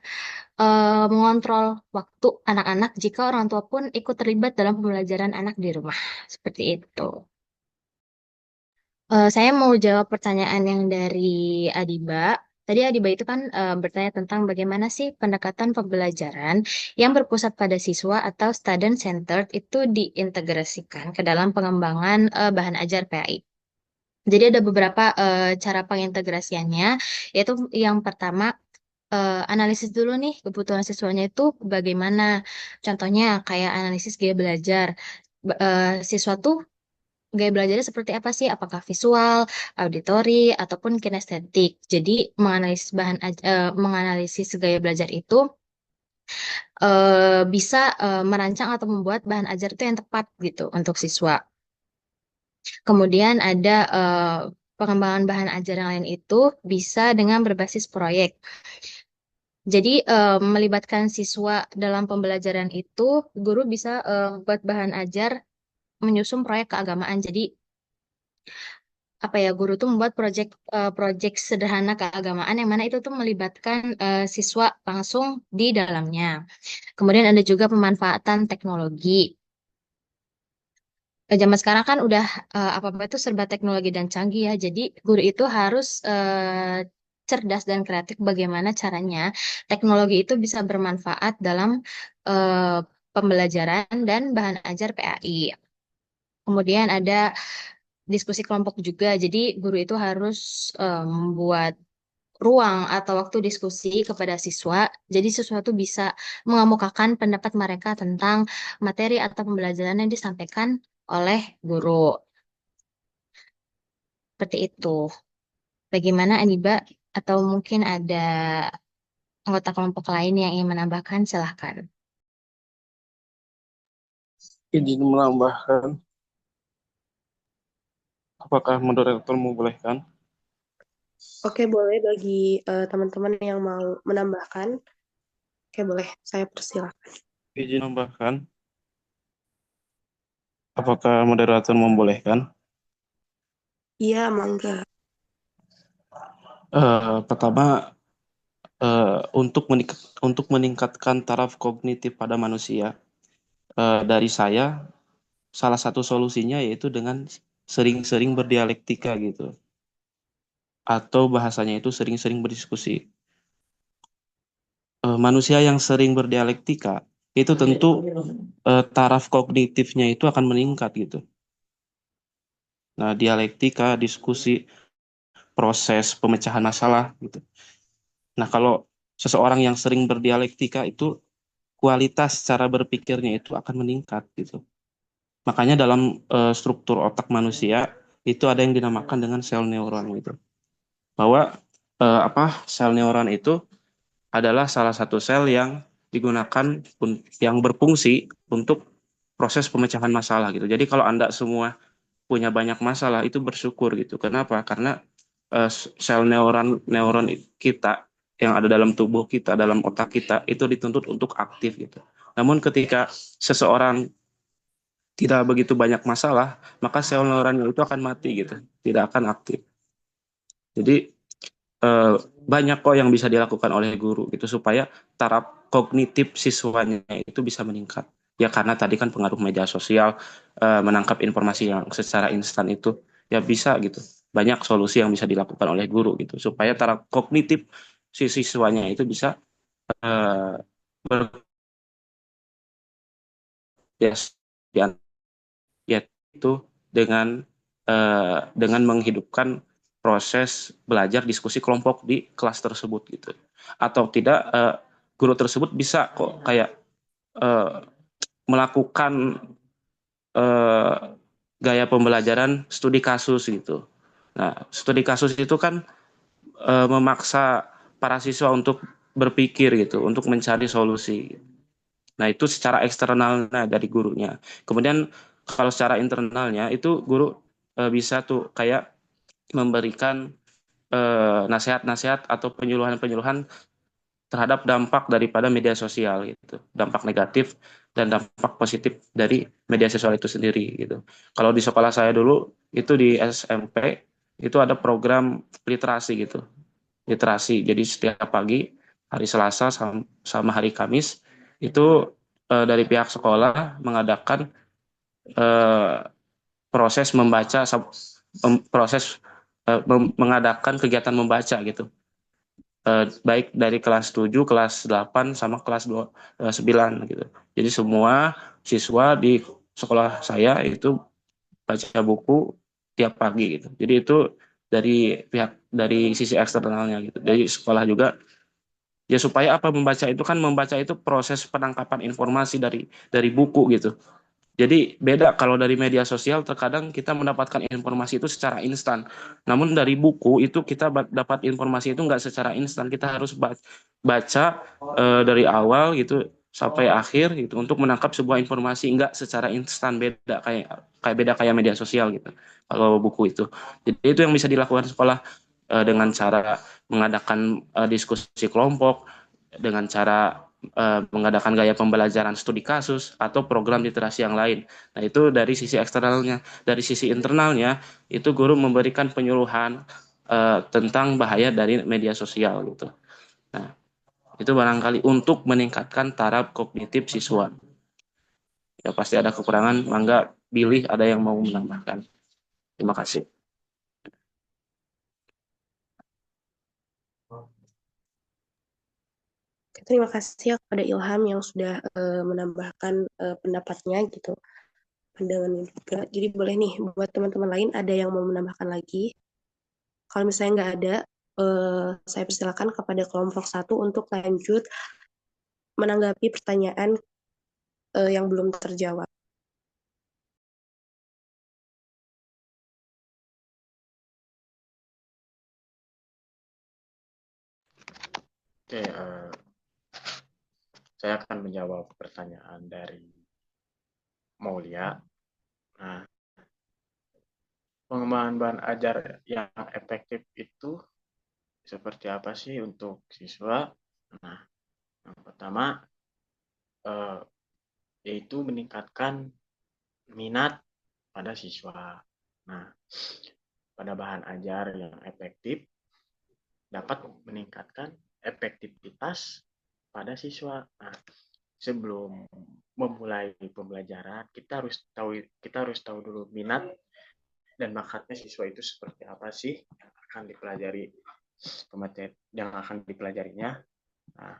mengontrol waktu anak-anak jika orang tua pun ikut terlibat dalam pembelajaran anak di rumah. Seperti itu. Saya mau jawab pertanyaan yang dari Adiba. Tadi Adiba itu kan bertanya tentang bagaimana sih pendekatan pembelajaran yang berpusat pada siswa atau student centered itu diintegrasikan ke dalam pengembangan bahan ajar PAI. Jadi ada beberapa cara pengintegrasiannya, yaitu yang pertama analisis dulu nih kebutuhan siswanya itu bagaimana. Contohnya kayak analisis gaya belajar. Siswa tuh gaya belajarnya seperti apa sih? Apakah visual, auditori, ataupun kinestetik. Jadi menganalisis gaya belajar itu bisa merancang atau membuat bahan ajar itu yang tepat gitu untuk siswa. Kemudian ada pengembangan bahan ajar yang lain itu bisa dengan berbasis proyek. Jadi melibatkan siswa dalam pembelajaran itu, guru bisa membuat bahan ajar menyusun proyek keagamaan. Jadi apa ya, guru tuh membuat proyek sederhana keagamaan yang mana itu tuh melibatkan siswa langsung di dalamnya. Kemudian ada juga pemanfaatan teknologi. Zaman sekarang kan udah apa-apa itu serba teknologi dan canggih ya. Jadi guru itu harus cerdas dan kreatif bagaimana caranya teknologi itu bisa bermanfaat dalam eh, pembelajaran dan bahan ajar PAI. Kemudian ada diskusi kelompok juga. Jadi guru itu harus membuat ruang atau waktu diskusi kepada siswa. Jadi siswa itu bisa mengemukakan pendapat mereka tentang materi atau pembelajaran yang disampaikan oleh guru. Seperti itu. Bagaimana Aniba? Atau mungkin ada anggota kelompok lain yang ingin menambahkan? Silahkan. Izin menambahkan, apakah moderator membolehkan? Oke, boleh bagi teman-teman yang mau menambahkan. Oke, boleh. Saya persilakan. Izin menambahkan, apakah moderator membolehkan? Iya, mangga. Pertama, untuk meningkatkan taraf kognitif pada manusia, dari saya, salah satu solusinya yaitu dengan sering-sering berdialektika gitu, atau bahasanya itu sering-sering berdiskusi. Manusia yang sering berdialektika itu tentu taraf kognitifnya itu akan meningkat gitu. Nah, dialektika, diskusi, proses pemecahan masalah gitu. Nah, kalau seseorang yang sering berdialektika itu kualitas cara berpikirnya itu akan meningkat gitu. Makanya dalam struktur otak manusia itu ada yang dinamakan dengan sel neuron gitu. Bahwa sel neuron itu adalah salah satu sel yang digunakan yang berfungsi untuk proses pemecahan masalah gitu. Jadi kalau Anda semua punya banyak masalah itu bersyukur gitu. Kenapa? Karena sel neuron kita yang ada dalam tubuh kita, dalam otak kita itu dituntut untuk aktif gitu. Namun ketika seseorang tidak begitu banyak masalah, maka sel neuronnya itu akan mati gitu, tidak akan aktif. Jadi banyak kok yang bisa dilakukan oleh guru gitu supaya taraf kognitif siswanya itu bisa meningkat. Ya karena tadi kan pengaruh media sosial, menangkap informasi yang secara instan itu ya bisa gitu. Banyak solusi yang bisa dilakukan oleh guru gitu supaya taraf kognitif si siswanya itu bisa ber yaitu dengan menghidupkan proses belajar diskusi kelompok di kelas tersebut gitu. Atau tidak guru tersebut bisa kok kayak melakukan gaya pembelajaran studi kasus gitu. Nah, studi kasus itu kan memaksa para siswa untuk berpikir gitu, untuk mencari solusi. Nah, itu secara eksternalnya dari gurunya. Kemudian kalau secara internalnya itu guru bisa tuh kayak memberikan nasihat-nasihat atau penyuluhan-penyuluhan terhadap dampak daripada media sosial gitu, dampak negatif dan dampak positif dari media sosial itu sendiri gitu. Kalau di sekolah saya dulu itu di SMP itu ada program literasi gitu, literasi. Jadi setiap pagi hari Selasa sama hari Kamis itu dari pihak sekolah mengadakan proses membaca proses mengadakan kegiatan membaca gitu. Baik dari kelas 7, kelas 8 sama kelas 9 gitu. Jadi semua siswa di sekolah saya itu baca buku tiap pagi gitu. Jadi itu dari sisi eksternalnya gitu. Dari sekolah juga ya supaya apa, membaca itu proses penangkapan informasi dari buku gitu. Jadi beda kalau dari media sosial terkadang kita mendapatkan informasi itu secara instan. Namun dari buku itu kita dapat informasi itu nggak secara instan. Kita harus baca dari awal gitu sampai akhir gitu untuk menangkap sebuah informasi, nggak secara instan, beda kayak media sosial gitu. Kalau buku itu. Jadi itu yang bisa dilakukan sekolah dengan cara mengadakan diskusi kelompok, dengan cara mengadakan gaya pembelajaran studi kasus atau program literasi yang lain. Nah, itu dari sisi eksternalnya. Dari sisi internalnya, itu guru memberikan penyuluhan tentang bahaya dari media sosial gitu. Nah, itu barangkali untuk meningkatkan taraf kognitif siswa. Ya pasti ada kekurangan, mangga pilih ada yang mau menambahkan. Terima kasih. Terima kasih ya kepada Ilham yang sudah menambahkan pendapatnya gitu, pandangannya juga. Jadi boleh nih buat teman-teman lain ada yang mau menambahkan lagi. Kalau misalnya nggak ada, saya persilakan kepada kelompok 1 untuk lanjut menanggapi pertanyaan yang belum terjawab. Oke, saya akan menjawab pertanyaan dari Maulia. Nah, pengembangan bahan ajar yang efektif itu seperti apa sih untuk siswa? Nah, yang pertama yaitu meningkatkan minat pada siswa. Nah, pada bahan ajar yang efektif dapat meningkatkan efektivitas pada siswa. Nah, sebelum memulai pembelajaran, kita harus tahu dulu minat dan bakatnya siswa itu seperti apa sih yang akan dipelajari, yang akan dipelajarinya. Nah,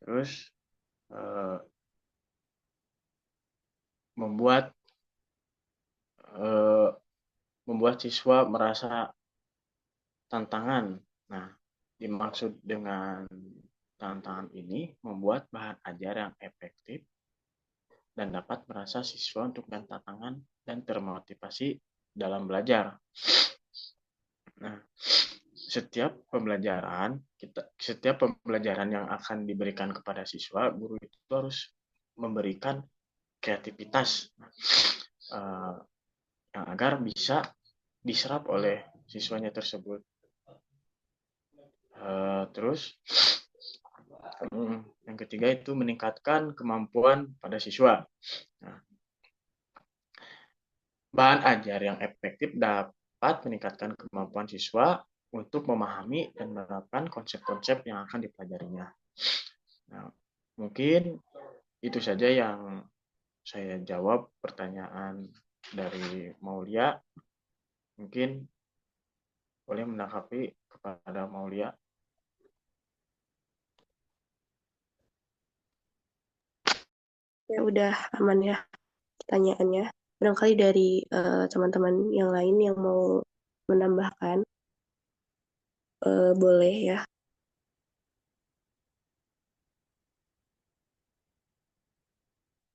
terus membuat siswa merasa tantangan. Nah, dimaksud dengan tantangan ini membuat bahan ajar yang efektif dan dapat merasa siswa untuk tantangan dan termotivasi dalam belajar. Nah, setiap pembelajaran yang akan diberikan kepada siswa, guru itu harus memberikan kreativitas yang agar bisa diserap oleh siswanya tersebut. Terus yang ketiga itu meningkatkan kemampuan pada siswa. Nah, bahan ajar yang efektif dapat meningkatkan kemampuan siswa untuk memahami dan menerapkan konsep-konsep yang akan dipelajarinya. Nah, mungkin itu saja yang saya jawab pertanyaan dari Maulia. Mungkin boleh menanggapi kepada Maulia. Ya udah aman ya pertanyaannya. Barangkali dari teman-teman yang lain yang mau menambahkan, boleh ya.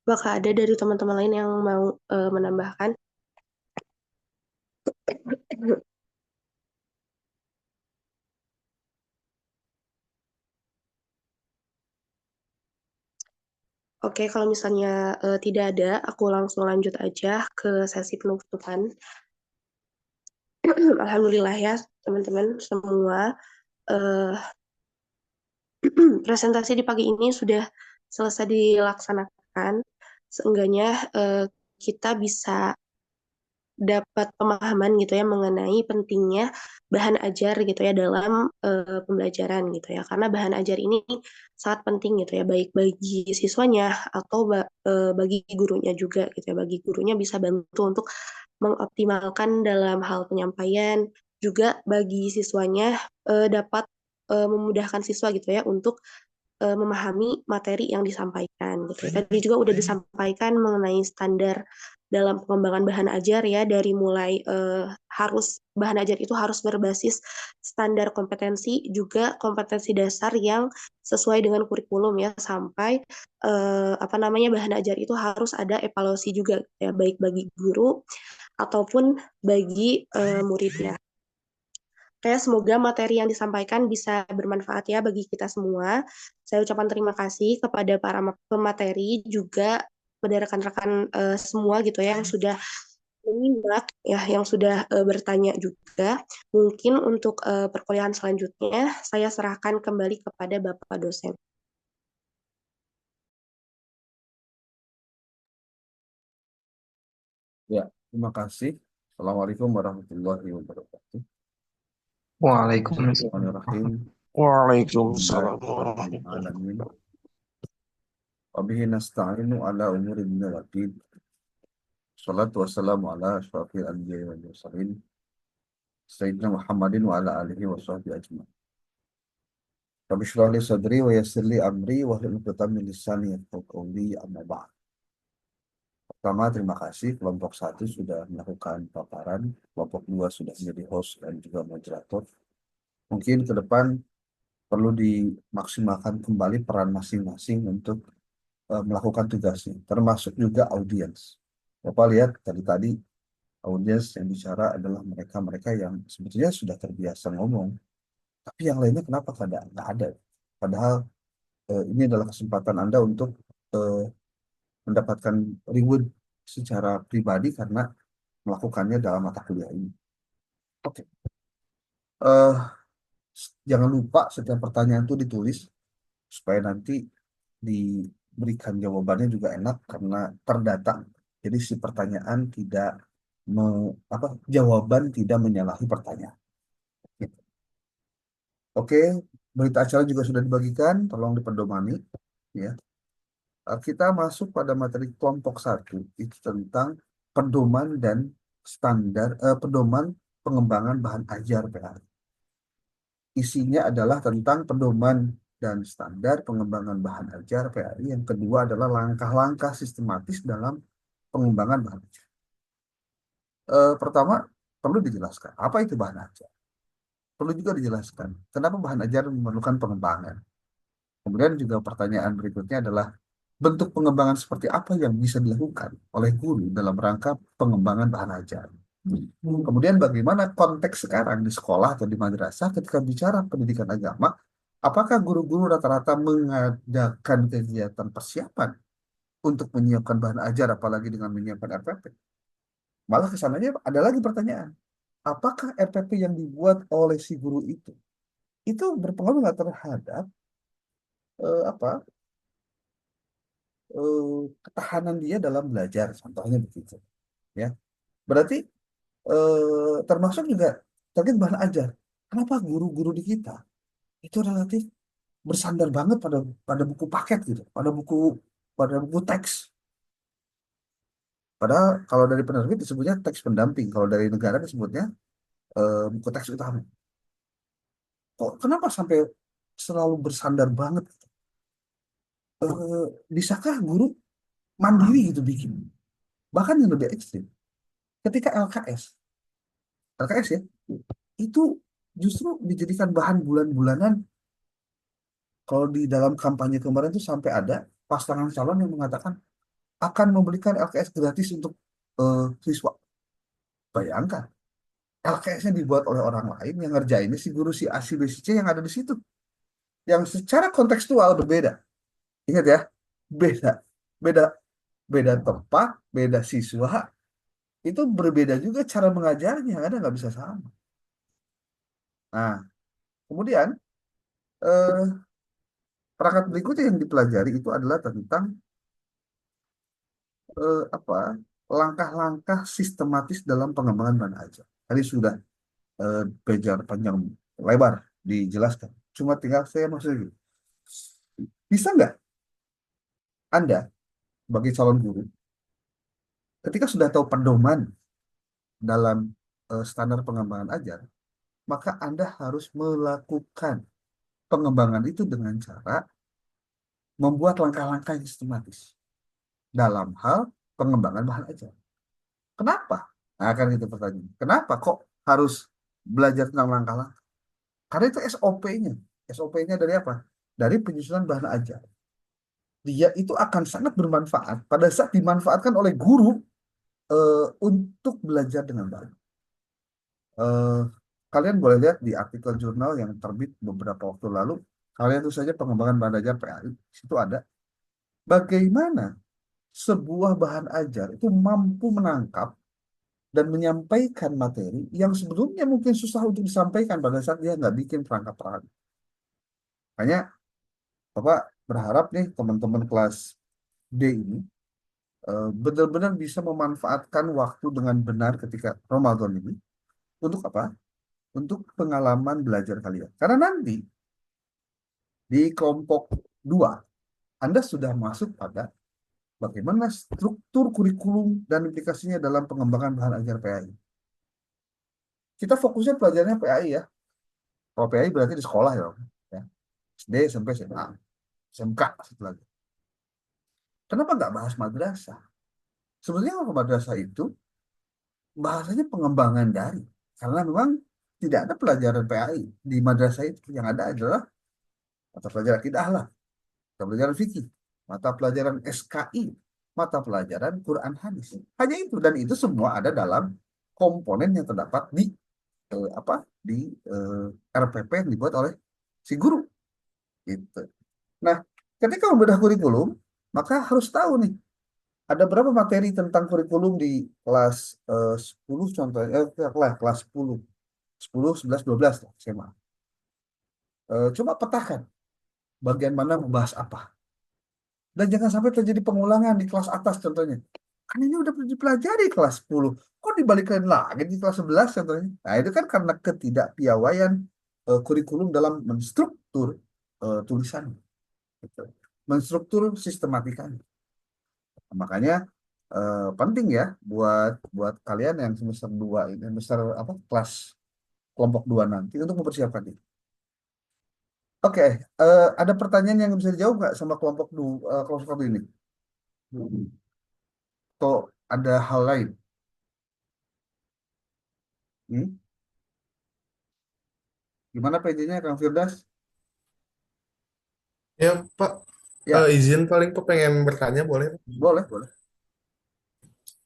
Apakah ada dari teman-teman lain yang mau menambahkan? Oke, kalau misalnya tidak ada, aku langsung lanjut aja ke sesi penutupan. Alhamdulillah ya, teman-teman semua. Presentasi di pagi ini sudah selesai dilaksanakan. Seenggaknya kita bisa dapat pemahaman gitu ya mengenai pentingnya bahan ajar gitu ya dalam pembelajaran gitu ya, karena bahan ajar ini sangat penting gitu ya, baik bagi siswanya atau bagi gurunya juga gitu ya. Bagi gurunya bisa bantu untuk mengoptimalkan dalam hal penyampaian, juga bagi siswanya dapat memudahkan siswa gitu ya untuk memahami materi yang disampaikan gitu. Tadi juga udah disampaikan mengenai standar dalam pengembangan bahan ajar ya, dari mulai harus bahan ajar itu harus berbasis standar kompetensi, juga kompetensi dasar yang sesuai dengan kurikulum ya, sampai bahan ajar itu harus ada evaluasi juga ya, baik bagi guru ataupun bagi muridnya. Kayak semoga materi yang disampaikan bisa bermanfaat ya bagi kita semua. Saya ucapkan terima kasih kepada para pemateri, juga kepada rekan-rekan semua gitu ya yang sudah menyimak ya, yang sudah bertanya juga. Mungkin untuk perkuliahan selanjutnya saya serahkan kembali kepada Bapak dosen. Ya, terima kasih. Assalamualaikum warahmatullahi wabarakatuh. Waalaikumsalam. Bismillahirrahmanirrahim. Waalaikumsalam Alhamdulillahirabbil warahmatullahi alamin. Wa bihi nasta'inu ala umuri dunya waddin. Shalatu wassalamu ala asyrafil anbiya'i wal mursalin. Sayyidina Muhammadin wa ala alihi wa sahbihi ajma'in. Rabbi shrah li sadri wa yassir li amri wa hlul 'uqdatam min lisani yafqahu qawli, amma ba'd. Pertama, terima kasih kelompok 1 sudah melakukan paparan, kelompok 2 sudah menjadi host dan juga moderator. Mungkin ke depan perlu dimaksimalkan kembali peran masing-masing untuk melakukan tugasnya, termasuk juga audiens. Bapak lihat tadi audiens yang bicara adalah mereka-mereka yang sebetulnya sudah terbiasa ngomong, tapi yang lainnya kenapa nggak ada? Padahal ini adalah kesempatan Anda untuk mendapatkan reward secara pribadi karena melakukannya dalam mata kuliah ini. Oke. Jangan lupa setiap pertanyaan itu ditulis supaya nanti diberikan jawabannya juga enak karena terdata. Jadi si pertanyaan tidak jawaban tidak menyalahi pertanyaan. Gitu. Oke, berita acara juga sudah dibagikan, tolong dipedomani ya. Kita masuk pada materi kelompok 1, itu tentang pedoman dan standar pedoman pengembangan bahan ajar PAI. Isinya adalah tentang pedoman dan standar pengembangan bahan ajar PAI. Yang kedua adalah langkah-langkah sistematis dalam pengembangan bahan ajar. Pertama, perlu dijelaskan apa itu bahan ajar. Perlu juga dijelaskan kenapa bahan ajar memerlukan pengembangan. Kemudian juga pertanyaan berikutnya adalah bentuk pengembangan seperti apa yang bisa dilakukan oleh guru dalam rangka pengembangan bahan ajar. Kemudian bagaimana konteks sekarang di sekolah atau di madrasah ketika bicara pendidikan agama, apakah guru-guru rata-rata mengadakan kegiatan persiapan untuk menyiapkan bahan ajar apalagi dengan menyiapkan RPP? Malah kesananya ada lagi pertanyaan, apakah RPP yang dibuat oleh si guru itu berpengaruh nggak terhadap ketahanan dia dalam belajar, contohnya begitu, ya. Berarti termasuk juga terkait bahan ajar. Kenapa guru-guru di kita itu relatif bersandar banget pada buku paket gitu, pada buku teks. Padahal kalau dari penerbit disebutnya teks pendamping, kalau dari negara disebutnya buku teks utama. Kok kenapa sampai selalu bersandar banget? Bisakah guru mandiri gitu bikin? Bahkan yang lebih ekstrim, ketika LKS ya, itu justru dijadikan bahan bulan-bulanan. Kalau di dalam kampanye kemarin itu sampai ada pasangan calon yang mengatakan akan memberikan LKS gratis untuk siswa. Bayangkan, LKS-nya dibuat oleh orang lain yang ngerjainnya si guru si A, si B, si C yang ada di situ. Yang secara kontekstual berbeda. Ingat ya, beda tempat, beda siswa, itu berbeda juga cara mengajarnya, ada nggak bisa sama. Nah, kemudian perangkat berikutnya yang dipelajari itu adalah tentang langkah-langkah sistematis dalam pengembangan bahan ajar. Tadi sudah bejar panjang lebar dijelaskan. Cuma tinggal saya maksudnya gitu. Bisa nggak Anda sebagai calon guru ketika sudah tahu pedoman dalam standar pengembangan ajar, maka Anda harus melakukan pengembangan itu dengan cara membuat langkah-langkah yang sistematis dalam hal pengembangan bahan ajar. Kenapa? Nah, kan itu pertanyaan. Kenapa kok harus belajar tentang langkah-langkah? Karena itu SOP-nya. SOP-nya dari apa? Dari penyusunan bahan ajar. Dia itu akan sangat bermanfaat pada saat dimanfaatkan oleh guru untuk belajar dengan baik. Eh, Kalian boleh lihat di artikel jurnal yang terbit beberapa waktu lalu. Kalian itu saja pengembangan bahan ajar PAI. Situ ada bagaimana sebuah bahan ajar itu mampu menangkap dan menyampaikan materi yang sebelumnya mungkin susah untuk disampaikan pada saat dia nggak bikin perangkat-perangkat. Makanya Bapak berharap nih teman-teman kelas D ini benar-benar bisa memanfaatkan waktu dengan benar ketika Ramadan ini. Untuk apa? Untuk pengalaman belajar kalian. Karena nanti di kelompok 2, Anda sudah masuk pada bagaimana struktur kurikulum dan implikasinya dalam pengembangan bahan ajar PAI. Kita fokusnya pelajarannya PAI ya. Kalau PAI berarti di sekolah ya, ya. SD, SMP, SMA, SMK, satu lagi. Kenapa nggak bahas madrasah? Sebenarnya kalau madrasah itu bahasanya pengembangan dari, karena memang tidak ada pelajaran PAI di madrasah itu. Yang ada adalah mata pelajaran akidah lah, mata pelajaran fikih, mata pelajaran SKI, mata pelajaran Quran hadis. Hanya itu, dan itu semua ada dalam komponen yang terdapat di di RPP yang dibuat oleh si guru. Gitu. Nah, ketika membedah kurikulum, maka harus tahu nih ada berapa materi tentang kurikulum di kelas 10 contohnya, kelas 10, 10, 11, 12 SMA. Coba petakan bagian mana membahas apa. Dan jangan sampai terjadi pengulangan di kelas atas contohnya. Kan ini udah dipelajari kelas 10. Kok dibalikin lagi di kelas 11 contohnya. Nah itu kan karena ketidakpiawaian kurikulum dalam menstruktur tulisan. Gitu. Menstruktur sistematikanya. Makanya penting ya buat kalian yang semester 2 ini, semester apa kelas kelompok 2 nanti untuk mempersiapkan ini. Oke, ada pertanyaan yang bisa dijawab nggak sama kelompok 1 ini? Atau ada hal lain? Hmm? Gimana PJ-nya Kang Firdas? Ya, Pak, Ya, izin paling Pak pengen bertanya, boleh? boleh, boleh.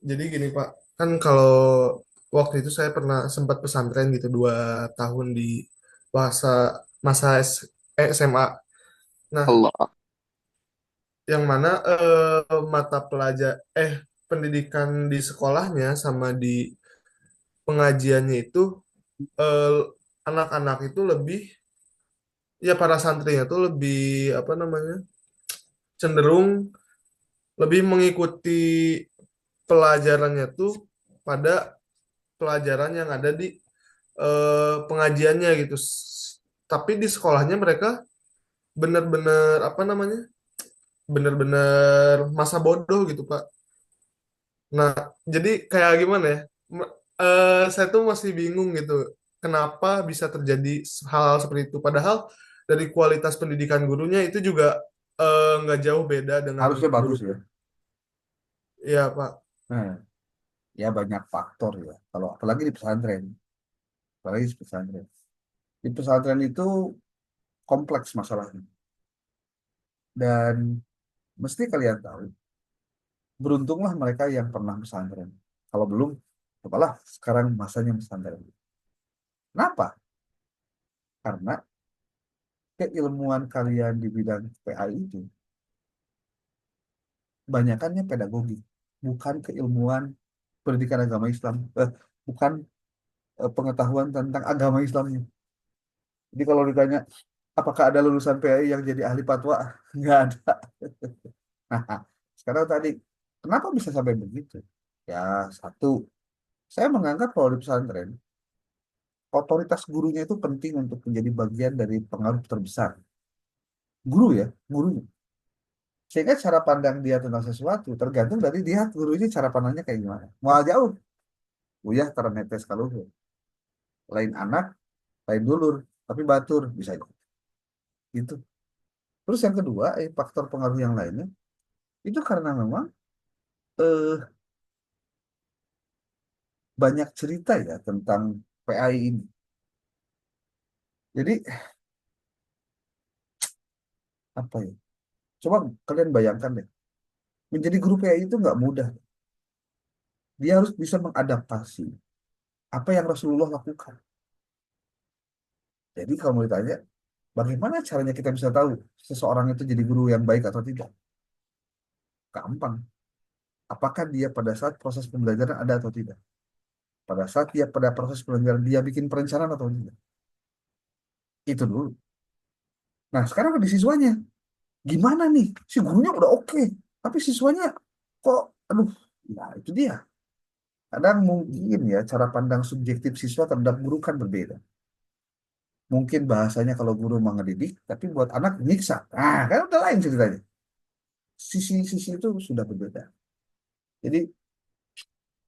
Jadi gini, Pak, kan kalau waktu itu saya pernah sempat pesantren gitu 2 tahun di masa masa SMA. Nah, Allah. yang mana mata pelajar pendidikan di sekolahnya sama di pengajiannya itu eh, anak-anak itu lebih, ya para santrinya tuh lebih apa namanya, cenderung lebih mengikuti pelajarannya tuh pada pelajaran yang ada di pengajiannya gitu. Tapi di sekolahnya mereka benar-benar apa namanya, benar-benar masa bodoh gitu Pak. Nah, jadi kayak gimana ya? Saya tuh masih bingung gitu. Kenapa bisa terjadi hal seperti itu? Padahal dari kualitas pendidikan gurunya itu juga nggak jauh beda dengan Harusnya guru. bagus ya. Ya Pak. Nah, ya banyak faktor ya. Kalau apalagi di pesantren, apalagi di pesantren. Di pesantren itu kompleks masalahnya. Dan mesti kalian tahu, beruntunglah mereka yang pernah pesantren. Kalau belum, cobalah sekarang masanya pesantren. Kenapa? Karena keilmuan kalian di bidang PAI itu kebanyakannya pedagogi, bukan keilmuan pendidikan agama Islam, bukan pengetahuan tentang agama Islamnya. Jadi kalau ditanya, apakah ada lulusan PAI yang jadi ahli fatwa? Nggak ada. Nah, sekarang tadi, kenapa bisa sampai begitu? Ya, satu, saya menganggap kalau di pesantren, otoritas gurunya itu penting untuk menjadi bagian dari pengaruh terbesar. Guru ya, gurunya. Sehingga cara pandang dia tentang sesuatu tergantung dari dia guru ini cara pandangnya kayak gimana. Mau jauh. Uyah tara netes ka luhur. Lain anak, lain dulur, tapi batur bisa gitu. Terus yang kedua, faktor pengaruh yang lainnya itu karena memang eh, banyak cerita ya tentang PAI ini. Jadi apa ya? Coba kalian bayangkan deh, menjadi guru PAI itu nggak mudah. Dia harus bisa mengadaptasi apa yang Rasulullah lakukan. Jadi kalau mau ditanya, bagaimana caranya kita bisa tahu seseorang itu jadi guru yang baik atau tidak? Gampang. Apakah dia pada saat proses pembelajaran ada atau tidak? Pada saat dia pada proses pembelajaran dia bikin perencanaan atau tidak? Itu dulu. Nah, sekarang di siswanya. Gimana nih? Si gurunya udah oke, tapi siswanya kok, aduh, nah itu dia. Kadang mungkin ya cara pandang subjektif siswa terhadap guru kan berbeda. Mungkin bahasanya kalau guru mau ngedidik, tapi buat anak nyiksa. Nah, kan udah lain ceritanya. Sisi-sisi itu sudah berbeda. Jadi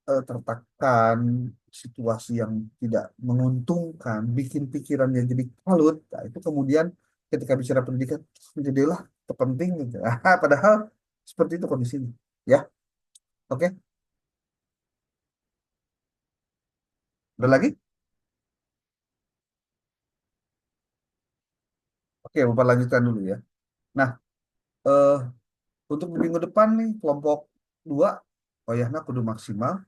tertekan, situasi yang tidak menguntungkan, bikin pikirannya jadi kalut. Nah, itu kemudian ketika bicara pendidikan menjadilah terpenting gitu. Padahal seperti itu kondisinya. Ya, oke. Ada lagi? Oke, Bapak lanjutkan dulu ya. Nah, eh, untuk minggu depan nih kelompok 2, oh ya, nah kudu maksimal.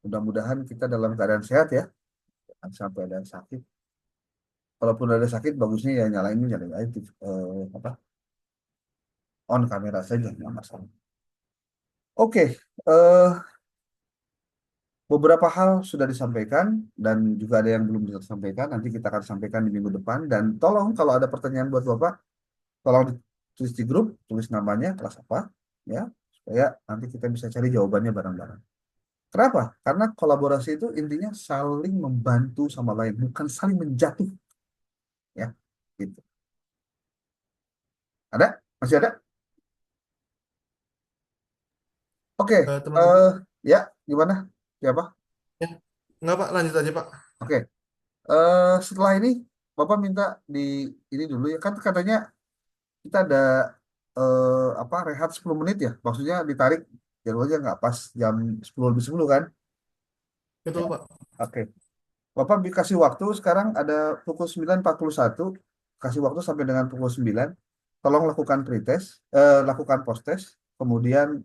Mudah-mudahan kita dalam keadaan sehat ya. Jangan sampai ada yang sakit. Kalaupun ada sakit, bagusnya ya nyalain aja apa on kamera saja, nggak masalah. Oke, beberapa hal sudah disampaikan dan juga ada yang belum bisa disampaikan. Nanti kita akan sampaikan di minggu depan. Dan tolong kalau ada pertanyaan buat Bapak, tolong ditulis di grup, tulis namanya, kelas apa, ya, supaya nanti kita bisa cari jawabannya bareng-bareng. Kenapa? Karena kolaborasi itu intinya saling membantu sama lain, bukan saling menjatuh, ya, gitu. Ada? Masih ada? Oke, Teman-teman, ya, gimana? Siapa? ya, nggak Pak, lanjut aja Pak. Oke, setelah ini Bapak minta di ini dulu ya, kan katanya kita ada apa rehat 10 menit ya, maksudnya ditarik jadwalnya nggak pas jam 10 lebih 10 kan? Betul Ya. Pak. Oke, Bapak dikasih waktu sekarang ada pukul 9.41, kasih waktu sampai dengan pukul 9. Tolong lakukan pretest, lakukan post test, kemudian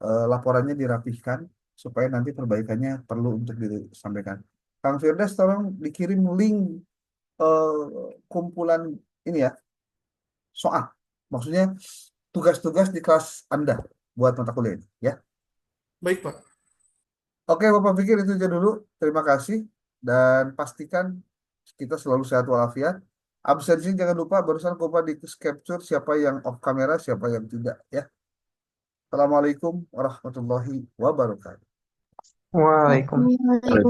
laporannya dirapihkan supaya nanti perbaikannya perlu untuk disampaikan. Kang Firdaus tolong dikirim link kumpulan ini ya, soal. Maksudnya tugas-tugas di kelas Anda buat mata kuliah ini, ya. Baik Pak. Oke, Bapak pikir itu aja dulu. Terima kasih dan pastikan kita selalu sehat walafiat. Absensi jangan lupa barusan Bapak di capture siapa yang off kamera, siapa yang tidak, ya. Assalamualaikum warahmatullahi wabarakatuh. Waalaikumsalam. Waalaikumsalam.